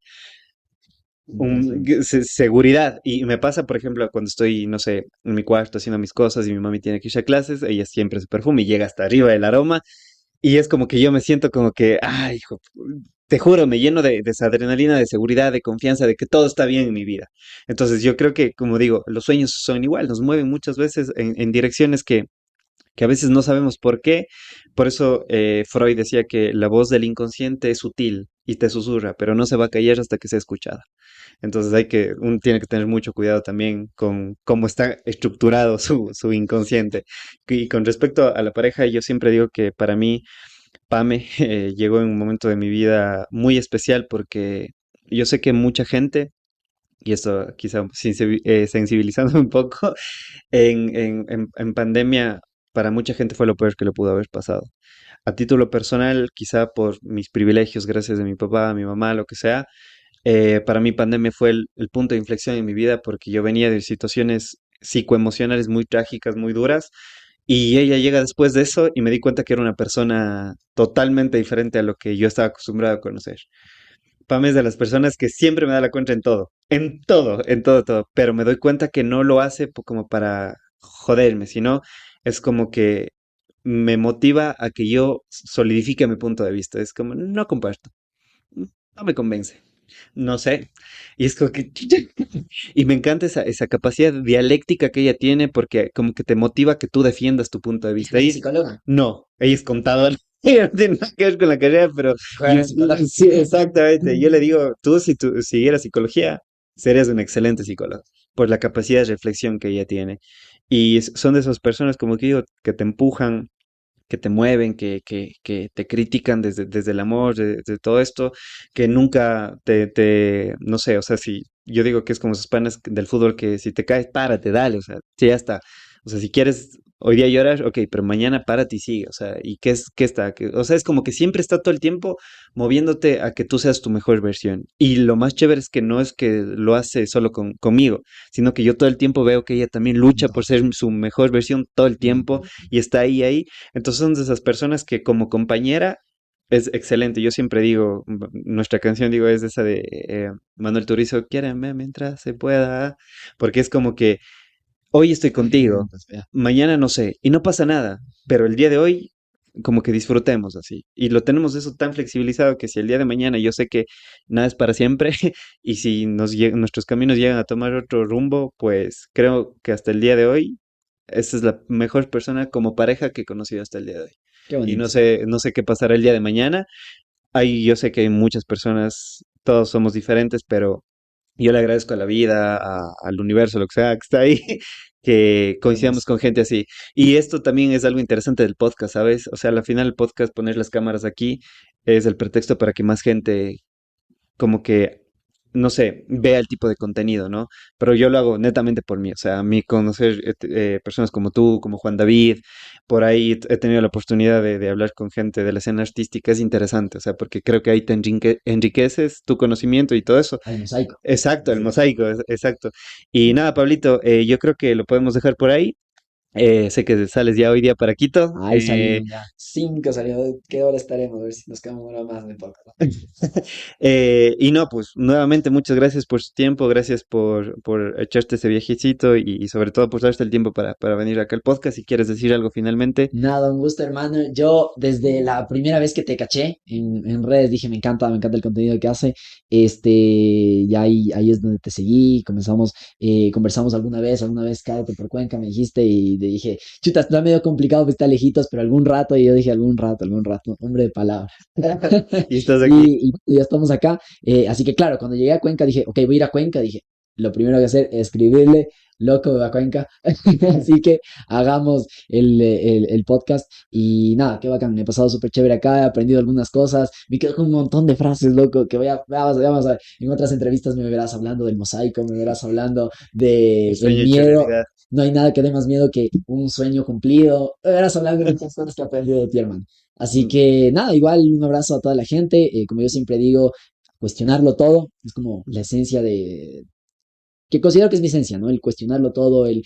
seguridad. Y me pasa, por ejemplo, cuando estoy, no sé, en mi cuarto haciendo mis cosas y mi mami tiene que irse a clases, ella siempre se perfume y llega hasta arriba el aroma y es como que yo me siento como que, ay, hijo, te juro, me lleno de esa adrenalina, de seguridad, de confianza, de que todo está bien en mi vida. Entonces yo creo que, como digo, los sueños son igual, nos mueven muchas veces en direcciones que a veces no sabemos por qué. Por eso Freud decía que la voz del inconsciente es sutil y te susurra, pero no se va a callar hasta que sea escuchada. Entonces uno tiene que tener mucho cuidado también con cómo está estructurado su inconsciente. Y con respecto a la pareja, yo siempre digo que para mí Pame llegó en un momento de mi vida muy especial porque yo sé que mucha gente, y esto quizá sensibilizando un poco, en pandemia para mucha gente fue lo peor que le pudo haber pasado. A título personal, quizá por mis privilegios, gracias a mi papá, a mi mamá, lo que sea, para mí pandemia fue el punto de inflexión en mi vida porque yo venía de situaciones psicoemocionales muy trágicas, muy duras, y ella llega después de eso y me di cuenta que era una persona totalmente diferente a lo que yo estaba acostumbrado a conocer. Pam es de las personas que siempre me da la contra en todo, todo, pero me doy cuenta que no lo hace como para joderme, sino es como que me motiva a que yo solidifique mi punto de vista. Es como, no comparto, no me convence. No sé. Y es como que... Y me encanta esa capacidad dialéctica que ella tiene porque como que te motiva a que tú defiendas tu punto de Es vista. que es Y psicóloga. no, ella es contadora. Ella no tiene nada que ver con la carrera, pero Juega en psicología. sí, exactamente. Yo le digo, tú si tú siguieras psicología, serías un excelente psicólogo por la capacidad de reflexión que ella tiene. Y son de esas personas, como que digo, que te empujan, que te mueven, que te critican desde el amor, de todo esto, que nunca no sé, o sea, si yo digo que es como esos panes del fútbol que si te caes, párate, dale, o sea, sí, ya está. O sea, si quieres hoy día llorar, ok, pero mañana párate y sigue, o sea, ¿y qué está? O sea, es como que siempre está todo el tiempo moviéndote a que tú seas tu mejor versión. Y lo más chévere es que no es que lo hace solo conmigo, sino que yo todo el tiempo veo que ella también lucha por ser su mejor versión todo el tiempo y está ahí. Entonces son de esas personas que como compañera es excelente. Yo siempre digo, nuestra canción, digo, es esa de Manuel Turizo, quiéreme mientras se pueda, porque es como que hoy estoy contigo, Pues, vea. mañana no sé, y no pasa nada, pero el día de hoy como que disfrutemos así. Y lo tenemos eso tan flexibilizado que si el día de mañana yo sé que nada es para siempre y si nuestros caminos llegan a tomar otro rumbo, pues creo que hasta el día de hoy esta es la mejor persona como pareja que he conocido hasta el día de hoy. Qué Y bonito. no sé qué pasará el día de mañana. Yo sé que hay muchas personas, todos somos diferentes, pero yo le agradezco a la vida, al universo, lo que sea que está ahí, que Qué coincidamos hermoso. con gente así. Y esto también es algo interesante del podcast, ¿sabes? O sea, al final el podcast, poner las cámaras aquí, es el pretexto para que más gente como que, no sé, vea el tipo de contenido, ¿no? Pero yo lo hago netamente por mí, o sea, a mí conocer personas como tú, como Juan David, por ahí he tenido la oportunidad de hablar con gente de la escena artística, es interesante, o sea, porque creo que ahí te enriqueces tu conocimiento y todo eso. Al mosaico. Exacto, el mosaico, exacto. Y nada, Pablito, yo creo que lo podemos dejar por ahí. Sé que sales ya hoy día para Quito. Ahí salimos ya. 5 salió. ¿Qué hora estaremos? A ver si nos quedamos una hora más de podcast. Y no, pues nuevamente muchas gracias por su tiempo, gracias por echarte ese viajecito y sobre todo por darte el tiempo para venir acá al podcast. Si quieres decir algo finalmente. Nada, un gusto, hermano. Yo desde la primera vez que te caché en redes dije, me encanta el contenido que hace. Y ahí es donde te seguí, conversamos alguna vez, cállate por Cuenca, me dijiste, y te dije, chuta, está medio complicado que está lejitos, pero algún rato, y yo dije, algún rato, hombre de palabra. Y estás aquí. Y ya estamos acá. Así que claro, cuando llegué a Cuenca dije, ok, voy a ir a Cuenca, dije, lo primero que hacer es escribirle, loco de Cuenca. Así que hagamos el podcast. Y nada, qué bacán, me he pasado súper chévere acá, he aprendido algunas cosas, me quedo con un montón de frases, loco, que vamos a ver. En otras entrevistas me verás hablando del mosaico, me verás hablando El de el sueño hecho miedo. realidad. No hay nada que dé más miedo que un sueño cumplido. Me verás hablando de muchas cosas que he aprendido de ti, hermano. Así Mm, que nada, igual un abrazo a toda la gente. Como yo siempre digo, cuestionarlo todo es como la esencia que considero que es mi esencia, ¿no? El cuestionarlo todo, el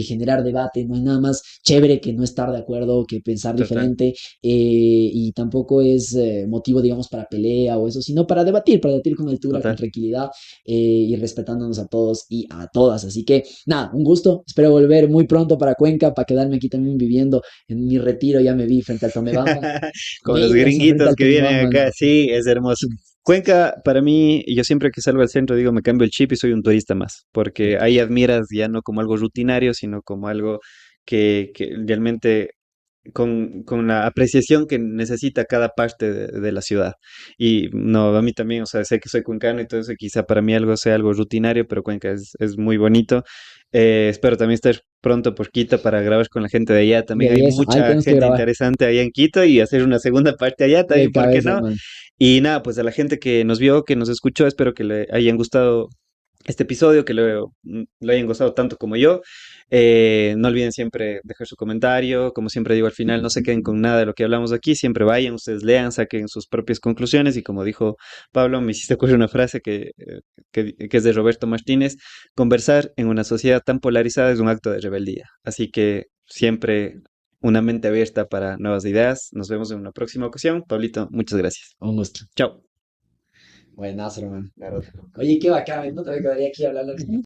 generar debate, no hay nada más chévere que no estar de acuerdo, que pensar total, diferente, y tampoco es motivo, digamos, para pelea o eso, sino para debatir con altura, con total. tranquilidad, y respetándonos a todos y a todas. Así que, nada, un gusto, espero volver muy pronto para Cuenca, para quedarme aquí también viviendo en mi retiro, ya me vi frente al Tomebamba, Como los mínimo frente gringuitos al que vienen Tomebamba, acá, ¿no? sí, es hermoso. Cuenca, para mí, yo siempre que salgo al centro digo, me cambio el chip y soy un turista más, porque ahí admiras ya no como algo rutinario, sino como algo que realmente con la apreciación que necesita cada parte de la ciudad. Y no, a mí también, o sea, sé que soy cuencano y todo eso, quizá para mí algo sea algo rutinario, pero Cuenca es muy bonito. Espero también estar pronto por Quito para grabar con la gente de allá. También hay Belleza, ahí mucha tenemos que gente grabar interesante allá en Quito y hacer una segunda parte allá de también, ¿por qué cabeza, no? hermano. Y nada, pues a la gente que nos vio, que nos escuchó, espero que le hayan gustado este episodio, que lo hayan gustado tanto como yo. No olviden siempre dejar su comentario. Como siempre digo al final, no se queden con nada de lo que hablamos aquí. Siempre vayan, ustedes lean, saquen sus propias conclusiones. Y como dijo Pablo, me hiciste ocurrir una frase que es de Roberto Martínez. Conversar en una sociedad tan polarizada es un acto de rebeldía. Así que siempre una mente abierta para nuevas ideas. Nos vemos en una próxima ocasión. Pablito, muchas gracias. Un gusto. Chao. Buenazo, hermano. Oye, qué bacán, no te quedaría aquí hablando.